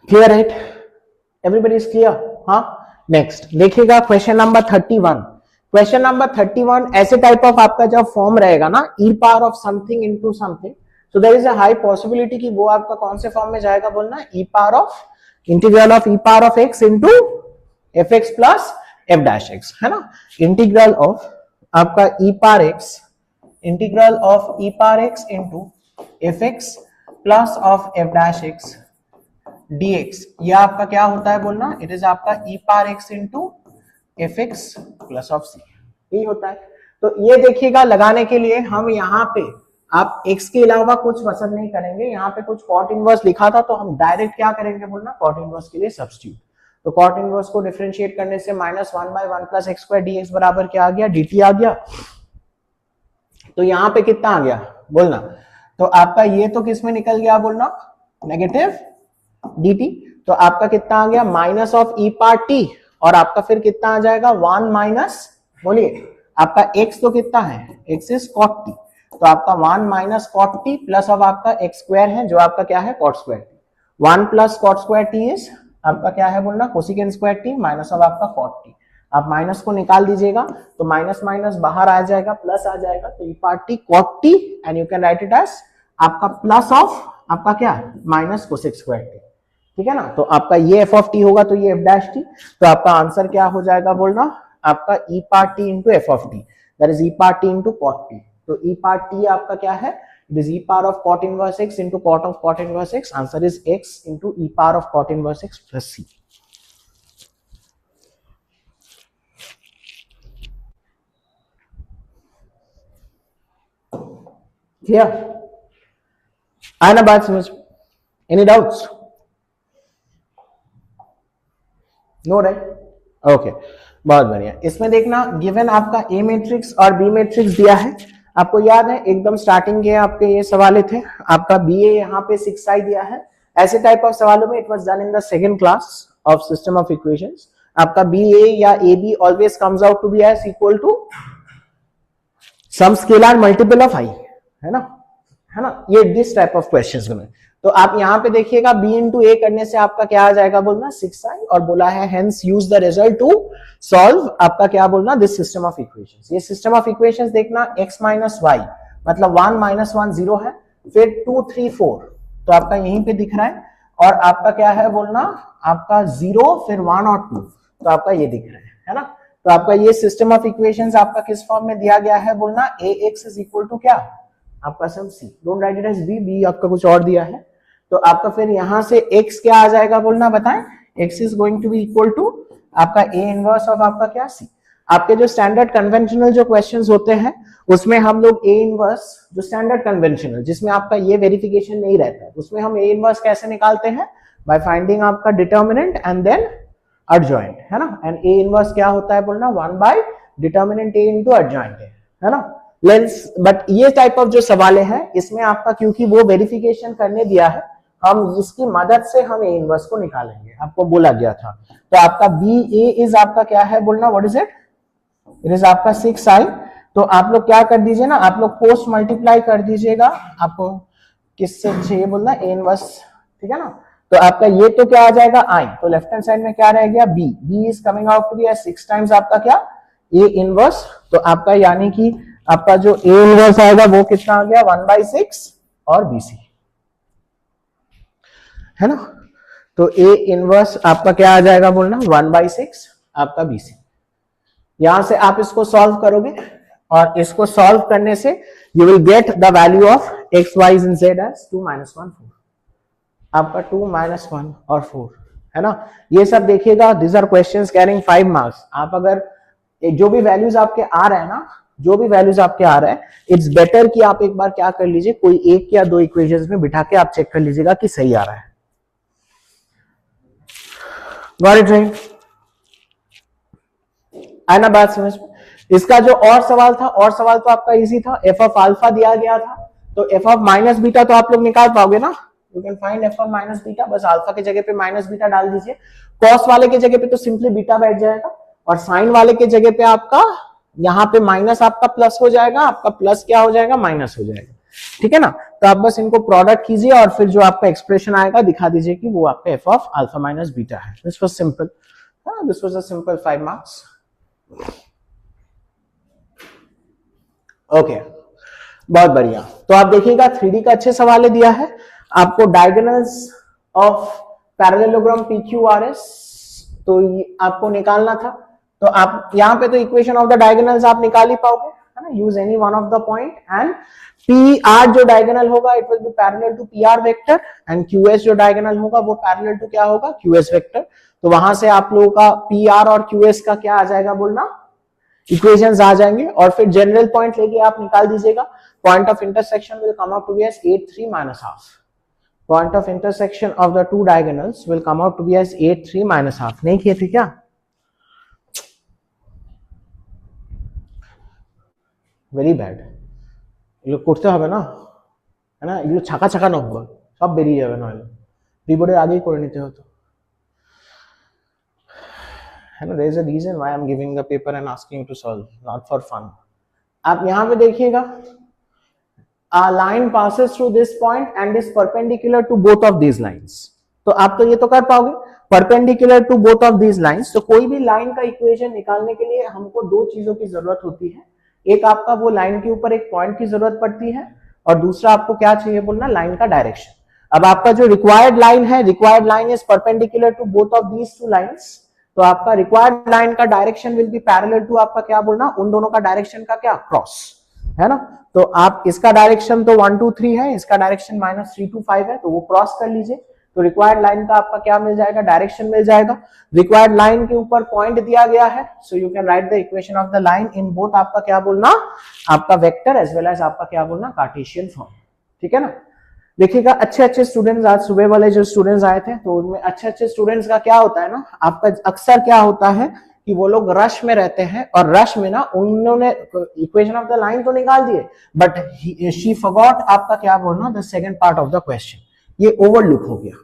क्लियर है, एवरीबॉडी इज क्लियर, हाँ। नेक्स्ट देखिएगा क्वेश्चन नंबर 31। क्वेश्चन नंबर 31 ऐसे type of आपका जब form रहेगा ना, e power of something into something, so there is a high possibility कि वो आपका कौन से फॉर्म में जाएगा बोलना, e power of integral of e power of x into fx plus f dash x, है ना। इंटीग्रल ऑफ आपका e power x, integral of e power x into fx plus of f dash x dx, ये आपका क्या होता है बोलना, it is आपका e power x into fx plus of c, यही होता है। तो ये देखिएगा लगाने के लिए हम यहाँ पे आप x के अलावा कुछ पसंद नहीं करेंगे, यहाँ पे कुछ कॉट इनवर्स लिखा था, तो हम डायरेक्ट क्या करेंगे बोलना, कॉट इनवर्स के लिए सब्स्टिट्यूट। तो कॉट इनवर्स को डिफरेंशिएट करने से -1/1 प्लस x स्क्वायर dx बराबर क्या आ गया, dt आ गया। तो यहाँ पे कितना आ गया बोलना, तो आपका ये तो किस में निकल गया बोलना, नेगेटिव dt, तो आपका कितना आ गया minus of e power t, और आपका फिर कितना आ जाएगा 1 माइनस, बोलिए आपका x तो कितना है, x इज cot t, तो आपका 1 माइनस cot t प्लस अब आपका x स्क्वायर है जो आपका क्या है cot square t, 1 plus cot square t is आपका क्या है बोलना, कोसिकेंट स्क्वायर t माइनस अब आपका cot t, आप माइनस को निकाल दीजिएगा तो माइनस माइनस बाहर आ जाएगा, प्लस आ जाएगा, तो e power t cot t and you can write it as आपका प्लस ऑफ आपका क्या माइनस कोसेक स्क्वायर टी, ठीक है ना। तो आपका ये एफ ऑफ टी होगा तो ये एफ डैश टी, तो आपका आंसर क्या हो जाएगा बोलना आपका e power t into f of t, that is e power t into cot t. तो ई पावर टी आपका क्या है, it is e power of cot inverse x into cot of cot inverse x, answer is x into e power of cot inverse x plus C. Clear, आया ना बात समझ, any doubts? No right, okay, बहुत बढ़िया। इसमें देखना given आपका a matrix और बी मैट्रिक्स दिया है, आपको याद है एकदम स्टार्टिंग के आपके ये सवाल थे, आपका बी ए यहाँ पे 6i दिया है। ऐसे टाइप ऑफ सवालों में it was done in the second class of system of equations. आपका बी ए या A B always comes out to be as equal to some scalar multiple of I, है ना, ये दिस टाइप ऑफ क्वेश्चंस में। तो आप यहाँ पे देखिएगा b इंटू ए करने से आपका क्या आ जाएगा बोलना 6i, और बोला है hence use the result to solve आपका क्या बोलना दिस सिस्टम ऑफ इक्वेशंस। ये सिस्टम ऑफ इक्वेशंस देखना x माइनस वाई मतलब 1 माइनस 1 0 है, फिर 2 3 4 तो आपका यहीं पे दिख रहा है, और आपका क्या है बोलना आपका 0 फिर 1 और 2 तो आपका ये दिख रहा है ना। तो आपका ये सिस्टम ऑफ इक्वेशंस आपका किस फॉर्म में दिया गया है बोलना ax इज इक्वल टू क्या आपका some c, don't write it as b, b आपका कुछ और दिया है। तो आपका फिर यहां से x क्या आ जाएगा बोलना बताएं, x is going to be equal to आपका a इनवर्स ऑफ आपका क्या c। आपके जो स्टैंडर्ड कन्वेंशनल जो क्वेश्चंस होते हैं उसमें हम लोग a इनवर्स जो स्टैंडर्ड कन्वेंशनल जिसमें आपका ये वेरिफिकेशन नहीं रहता है उसमें हम a इनवर्स कैसे निकालते हैं, बाय फाइंडिंग आपका डिटर्मिनेंट एंड देन एडजॉइंट, है ना। एंड a इनवर्स क्या होता है बोलना 1 bye determinant a into adjoint है ना। लेंस बट ये टाइप ऑफ जो सवाल है इसमें आपका क्योंकि वो वेरिफिकेशन करने दिया है, हम इसकी मदद से हम ए इनवर्स को निकालेंगे, आपको बोला गया था। तो आपका बी ए इज आपका क्या है बोलना what is it, it is आपका 6i। तो आप लोग क्या कर दीजिए ना, आप लोग पोस्ट मल्टीप्लाई कर दीजिएगा, आपको किससे चाहिए बोलना ए इनवर्स, ठीक है ना। तो आपका ये तो क्या आ जाएगा i, तो लेफ्ट हैंड साइड में क्या रह गया b, b is coming out to be 6 times आपका क्या ए इनवर्स। तो आपका यानी कि आपका जो ए इनवर्स आएगा वो कितना आ गया 1/6 और bc, है ना। तो ए इनवर्स आपका क्या आ जाएगा बोलना 1/6 आपका bc। यहां से आप इसको सॉल्व करोगे और इसको सॉल्व करने से you will get the value of x y and z as 2 - 1 4, आपका 2 - 1 और 4, है ना। ये सब देखिएगा, this are questions carrying 5 marks. आप अगर जो भी वैल्यूज आपके आ रहे हैं ना, जो भी वैल्यूज आपके आ रहे हैं, इट्स बेटर कि आप एक बार क्या कर लीजिए, कोई एक या दो इक्वेशंस में बिठा के आप चेक कर लीजिएगा कि सही आ रहा है। गॉट इट राइट, आया ना बात समझ में। इसका जो और सवाल था, और सवाल तो आपका इजी था, एफ ऑफ अल्फा दिया गया था, तो एफ ऑफ माइनस बीटा तो आप लोग निकाल पाओगे ना, you can find F of minus beta, बस अल्फा की जगह पे माइनस बीटा डाल दीजिए, कॉस वाले की जगह पे तो सिंपली बीटा बैठ जाएगा, और साइन वाले की जगह पे आपका यहाँ पे माइनस आपका प्लस हो जाएगा, आपका प्लस क्या हो जाएगा माइनस हो जाएगा, ठीक है ना। तो आप बस इनको प्रोडक्ट कीजिए और फिर जो आपका एक्सप्रेशन आएगा दिखा दीजिए कि वो आपका f of alpha minus beta है। This was simple, this was a simple 5 marks. Okay, बहुत बढ़िया। तो आप देखिएगा 3D का अच्छे सवाल दिया है आपको, डायगोनल्स ऑफ पैरेललोग्राम PQRS तो आपको निकालना था। तो आप यहाँ पे तो इक्वेशन ऑफ द डायगोनल्स आप निकाल ही पाओगे, है ना। Use any one of the point and PR जो डायगोनल होगा it will be parallel to PR vector, and QS जो डायगोनल होगा वो पैरेलल टू क्या होगा QS वेक्टर। तो वहां से आप लोगों का PR और QS का क्या आ जाएगा बोलना इक्वेशंस आ जाएंगे, और फिर जनरल पॉइंट लेके आप निकाल दीजिएगा। Point of intersection will come out to be as 8 3 - ½ point of intersection of the two diagonals will come out to be as 8 3 - ½ नहीं किए थे क्या? वेरी बैड, এগুলো করতে হবে না, है ना। এগুলো ছাকা ছাকা নম্বর সব বেরিয়ে যাবে, নইলে রিপোর্টের আগেই করে নিতে হতো, है ना। there is a reason why I'm giving the paper and asking to solve, not for fun। आप यहाँ पे देखिएगा, a line passes through this point and is perpendicular to both of these lines, तो आप तो ये तो कर पाओगे। Perpendicular to both of these lines. तो कोई भी लाइन का इक्वेशन निकालने के लिए हमको दो चीजों की जरूरत होती है, एक आपका वो लाइन के ऊपर एक पॉइंट की जरूरत पड़ती है, और दूसरा आपको क्या चाहिए बोलना, लाइन का डायरेक्शन। अब आपका जो रिक्वायर्ड लाइन है, required line is perpendicular to both of these two lines, तो आपका रिक्वायर्ड लाइन का direction will be parallel to आपका क्या बोलना, उन दोनों का डायरेक्शन का क्या, क्रॉस, है ना। तो आप इसका डायरेक्शन तो 1 2 3 है, इसका डायरेक्शन -3 2 5 है, तो वो क्रॉस कर लीजिए, तो रिक्वायर्ड लाइन का आपका क्या मिल जाएगा, डायरेक्शन मिल जाएगा। रिक्वायर्ड लाइन के ऊपर पॉइंट दिया गया है, so you can right the equation of the line in both आपका क्या बोलना, आपका वेक्टर एज वेल एज आपका क्या बोलना, कार्टेशियन फॉर्म, ठीक है ना। देखिएगा अच्छे स्टूडेंट्स, आज सुबह वाले जो स्टूडेंट्स आए थे, तो उनमें अच्छे स्टूडेंट्स का क्या होता है ना, आपका अक्सर क्या होता है कि वो लोग रश में रहते हैं, और रश में ना उन्होंने इक्वेशन ऑफ द लाइन तो निकाल दिए, बट शी फॉरगॉट आपका क्या बोलना, the second part of the question, ये ओवरलुक हो गया,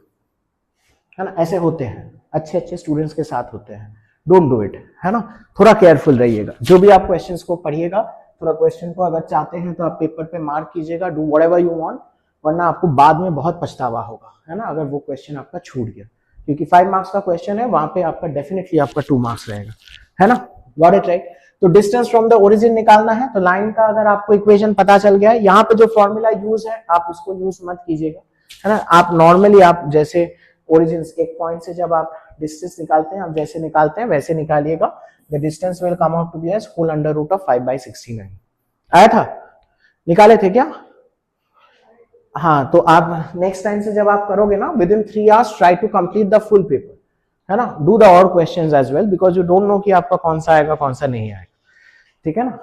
है ना। ऐसे होते हैं, अच्छे स्टूडेंट्स के साथ होते हैं, डोंट डू इट, है ना। थोड़ा केयरफुल रहिएगा, जो भी आप क्वेश्चंस को पढ़िएगा, थोड़ा क्वेश्चन को अगर चाहते हैं तो आप पेपर पे मार्क कीजिएगा, डू व्हाटएवर यू वांट, वरना आपको बाद में बहुत पछतावा होगा, है ना, अगर वो क्वेश्चन आपका छूट गया, क्योंकि 5 मार्क्स का क्वेश्चन है, वहां पे आपका डेफिनेटली आपका 2 मार्क्स रहेगा, है ना। Got it right. तो डिस्टेंस फ्रॉम द ओरिजिन निकालना है, तो लाइन का अगर आपको इक्वेशन पता चल गया है, यहाँ पे जो फॉर्मूला यूज है आप उसको यूज मत कीजिएगा, है ना। आप नॉर्मली आप जैसे ओरिजिन एक पॉइंट से जब आप डिस्टेंस निकालते हैं, आप जैसे निकालते हैं वैसे निकालिएगा, the distance will come out to be as whole under root of 5/69। आया था, निकाले थे क्या? हाँ, तो आप नेक्स्ट टाइम से जब आप करोगे ना, within 3 hours try to complete the full paper, है ना। डू द और questions as well, because you don't know कि आपका कौन सा आएगा कौन सा नहीं आएगा, ठीक है ना।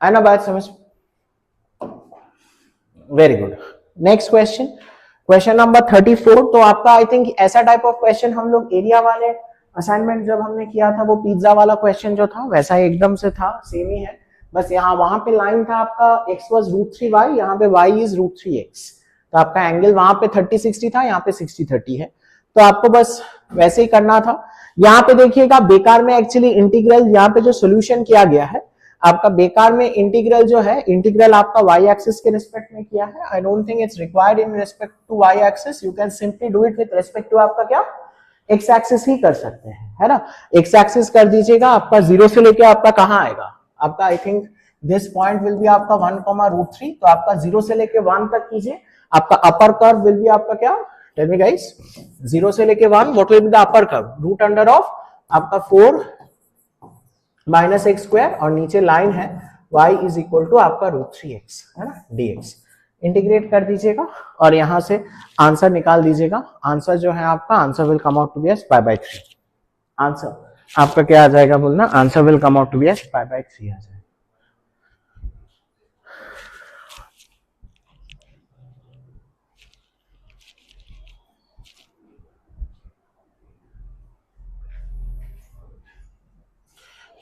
आया ना बात समझ? Very good. Next question, question number 34। तो आपका आई थिंक ऐसा टाइप ऑफ क्वेश्चन हम लोग एरिया वाले असाइनमेंट जब हमने किया था, वो पिज्जा वाला क्वेश्चन जो था वैसा ही एकदम से था, सेम ही है, बस यहाँ वहां पे लाइन था आपका x was √3y, यहाँ पे y is √3x, तो आपका एंगल वहां पे 30-60 था, यहाँ पे 60-30 है, तो आपको बस वैसे ही करना था। यहाँ पे देखिएगा बेकार में एक्चुअली इंटीग्रल, यहाँ पे जो सोल्यूशन किया गया है आपका बेकार में इंटीग्रल जो है, इंटीग्रल आपका y एक्सिस के रिस्पेक्ट में किया है। I don't think it's required in respect to y axis, you can simply do it with respect to आपका क्या, x एक्सिस ही कर सकते हैं, है ना। x एक्सिस कर दीजिएगा, आपका 0 से लेके आपका कहाँ आएगा, आपका I think this point will be आपका 1, √3, तो आपका 0 से लेके 1 तक कीजिए, आपका अपर कर्व विल बी आपका क्या, टेल मी गाइस, 0 से लेके 1 what will be the upper curve, root under of आपका 4 -x², और नीचे लाइन है y इज इक्वल टू आपका √3x, है ना, dx। इंटीग्रेट कर दीजिएगा और यहां से आंसर निकाल दीजिएगा। आंसर जो है आपका, answer will come out to be as π/3। Answer आपका क्या आ जाएगा बोलना, answer will come out to be as π/3 आ जाएगा।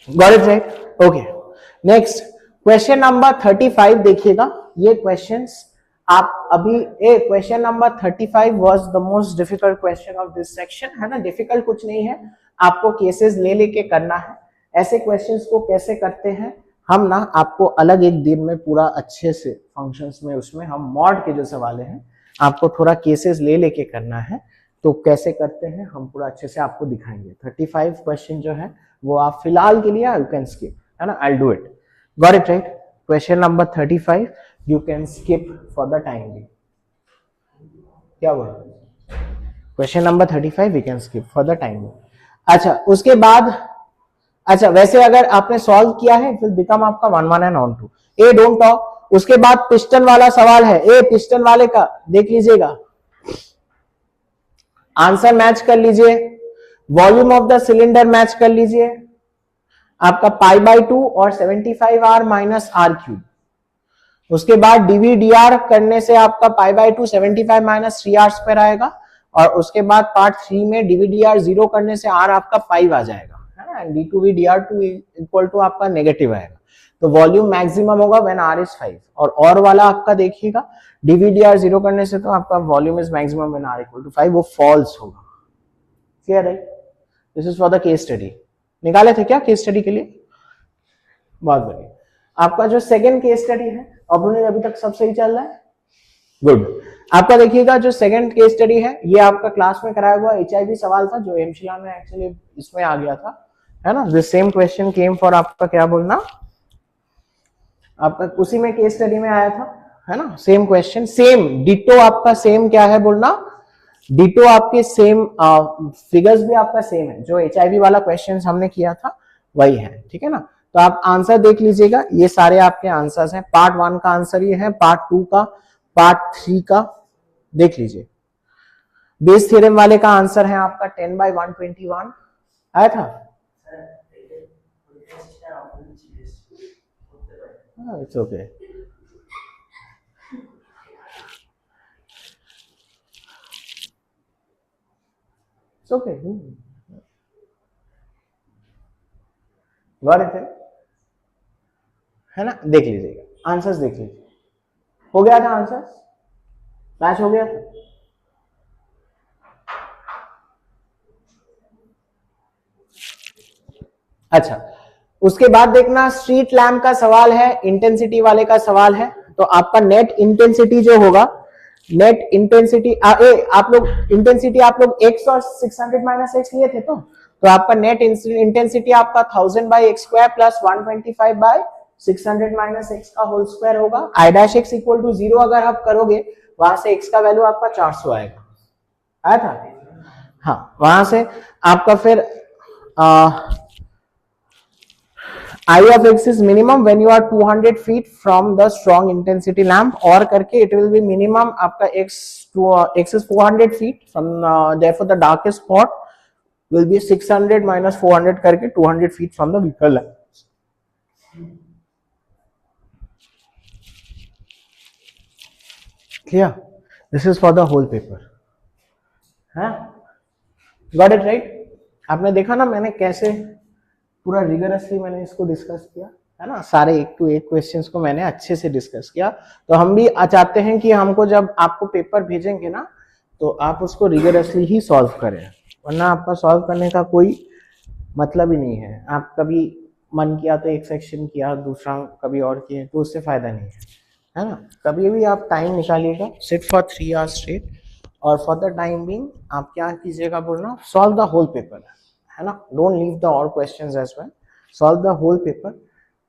Got it right? Okay. Next question number 35 देखिएगा। ये क्वेश्चंस आप अभी question number 35 was the most difficult question of this section, है ना। डिफिकल्ट कुछ नहीं है, आपको केसेस ले लेके करना है। ऐसे क्वेश्चंस को कैसे करते हैं हम ना, आपको अलग एक दिन में पूरा अच्छे से फंक्शंस में, उसमें हम मॉड के जो सवाल हैं आपको थोड़ा केसेस ले लेके करना है, तो कैसे करते हैं हम पूरा अच्छे से आपको दिखाएंगे। 35 क्वेश्चन जो है वो आप फिलहाल के लिए यू कैन स्किप, है ना, I do it. Got it right? Question number 35 you can skip for the time भी। क्या बोल, question number 35 we can skip for the time भी। अच्छा, उसके बाद अच्छा वैसे अगर आपने सॉल्व किया है इट विल बिकम आपका 1 1 and on 2, A don't talk. उसके बाद पिस्टन वाला सवाल है, ए पिस्टन वाले का देख लीजिएगा, आंसर मैच कर लीजिए, volume of the cylinder match कर लीजिए, आपका π/2 और 75r - r³। उसके बाद dv/dr करने से आपका π/2 75 - 3r² आएगा, और उसके बाद पार्ट 3 में dv/dr 0 करने से r आपका 5 आ जाएगा, है ना, d2v/dr2 इक्वल टू आपका नेगेटिव आएगा। तो वॉल्यूम मैक्सिमम होगा व्हेन r इज 5, और वाला आपका देखिएगा dv/dr 0 करने से तो आपका volume is maximum when r equal to 5, वो फॉल्स होगा। क्लियर है? This is for the case study. निकाले थे क्या केस स्टडी के लिए? बहुत बढ़िया। आपका जो सेकंड केस स्टडी है, अभी तक सब सही चल रहा है? गुड। आपका देखिएगा जो सेकंड केस स्टडी है ये आपका क्लास में कराया हुआ HIV सवाल था जो एमशिला में एक्चुअली इसमें आ गया था, है ना। This same question came for आपका क्या बोलना, आपका उसी में केस स्टडी में आया था, है ना। सेम क्वेश्चन, सेम डिटो आपका सेम क्या है बोलना, डिटो आपके सेम फिगर्स भी आपका सेम है, जो HIV वाला क्वेश्चन हमने किया था वही है, ठीक है ना। तो आप आंसर देख लीजिएगा, ये सारे आपके आंसर्स हैं। पार्ट 1 का आंसर ये है, पार्ट 2 का, पार्ट 3 का देख लीजिए। बेस थ्योरम वाले का आंसर है आपका 10/121 आया था। It's okay. It's okay, got it, है ना। देख लीजिएगा आंसर्स, देख लीजिए। हो गया था आंसर, मैच हो गया था। अच्छा, उसके बाद देखना स्ट्रीट लैम्प का सवाल है, इंटेंसिटी वाले का सवाल है। तो आपका नेट इंटेंसिटी जो होगा, नेट इंटेंसिटी आप लोग इंटेंसिटी आप लोग x और 600 माइनस एक्स लिए थे, तो आपका नेट इंटेंसिटी आपका 1000/x² प्लस 125/600 माइनस एक्स का होल स्क्वायर होगा। I dash x equal to 0 अगर आप करोगे, वहां से x का वैल्यू आपका 400 आएगा, आया था। हाँ, वहां से आपका फिर I of x is minimum when you are 200 feet from the strong intensity lamp, और करके it will be minimum आपका x is 400 feet from therefore the darkest spot will be 600 minus 400 करके 200 feet from the vehicle lamp. Clear? This is for the whole paper. हाँ, got it right? आपने देखा ना मैंने कैसे पूरा रिगरसली मैंने इसको डिस्कस किया, है ना। सारे 1 to 8 क्वेश्चंस को मैंने अच्छे से डिस्कस किया। तो हम भी चाहते हैं कि हमको जब आपको पेपर भेजेंगे ना, तो आप उसको रिगरसली ही सॉल्व करें, वरना आपका सॉल्व करने का कोई मतलब ही नहीं है। आप कभी मन किया तो एक सेक्शन किया, दूसरा कभी और किए, तो उससे फायदा नहीं है ना। कभी भी आप टाइम निकालिएगा, सिट फॉर 3 hours स्ट्रेट, और फॉर द टाइम बिंग आप क्या कीजिएगा बोलना, सॉल्व द होल पेपर, है ना। डोंट लीव द और questions as well, solve the whole paper.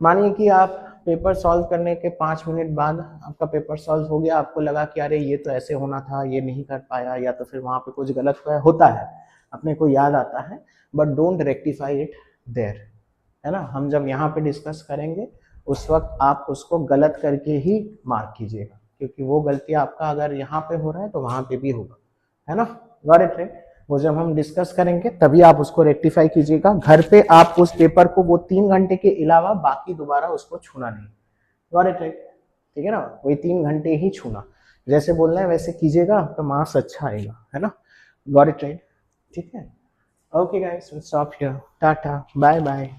मानिए कि आप पेपर सॉल्व करने के 5 मिनट बाद आपका पेपर सॉल्व हो गया, आपको लगा कि अरे ये तो ऐसे होना था, ये नहीं कर पाया, या तो फिर वहां पे कुछ गलत होता है, अपने को याद आता है, but don't rectify it there, है ना। हम जब यहाँ पे डिस्कस करेंगे उस वक्त आप उसको गलत करके ही मार्क कीजिएगा, क्योंकि वो गलती आपका अगर यहाँ पे हो रहा है तो वहां पे भी होगा, है ना। Got it right? वो जब हम डिस्कस करेंगे तभी आप उसको रेक्टिफाई कीजिएगा। घर पे आप उस पेपर को वो 3 घंटे के अलावा बाकी दोबारा उसको छूना नहीं। Got it right? ठीक है ना, वही 3 घंटे ही छूना, जैसे बोलना है वैसे कीजिएगा तो मार्क्स अच्छा आएगा, है ना। Got it right? ठीक है, okay guys, stop here, tata, bye bye.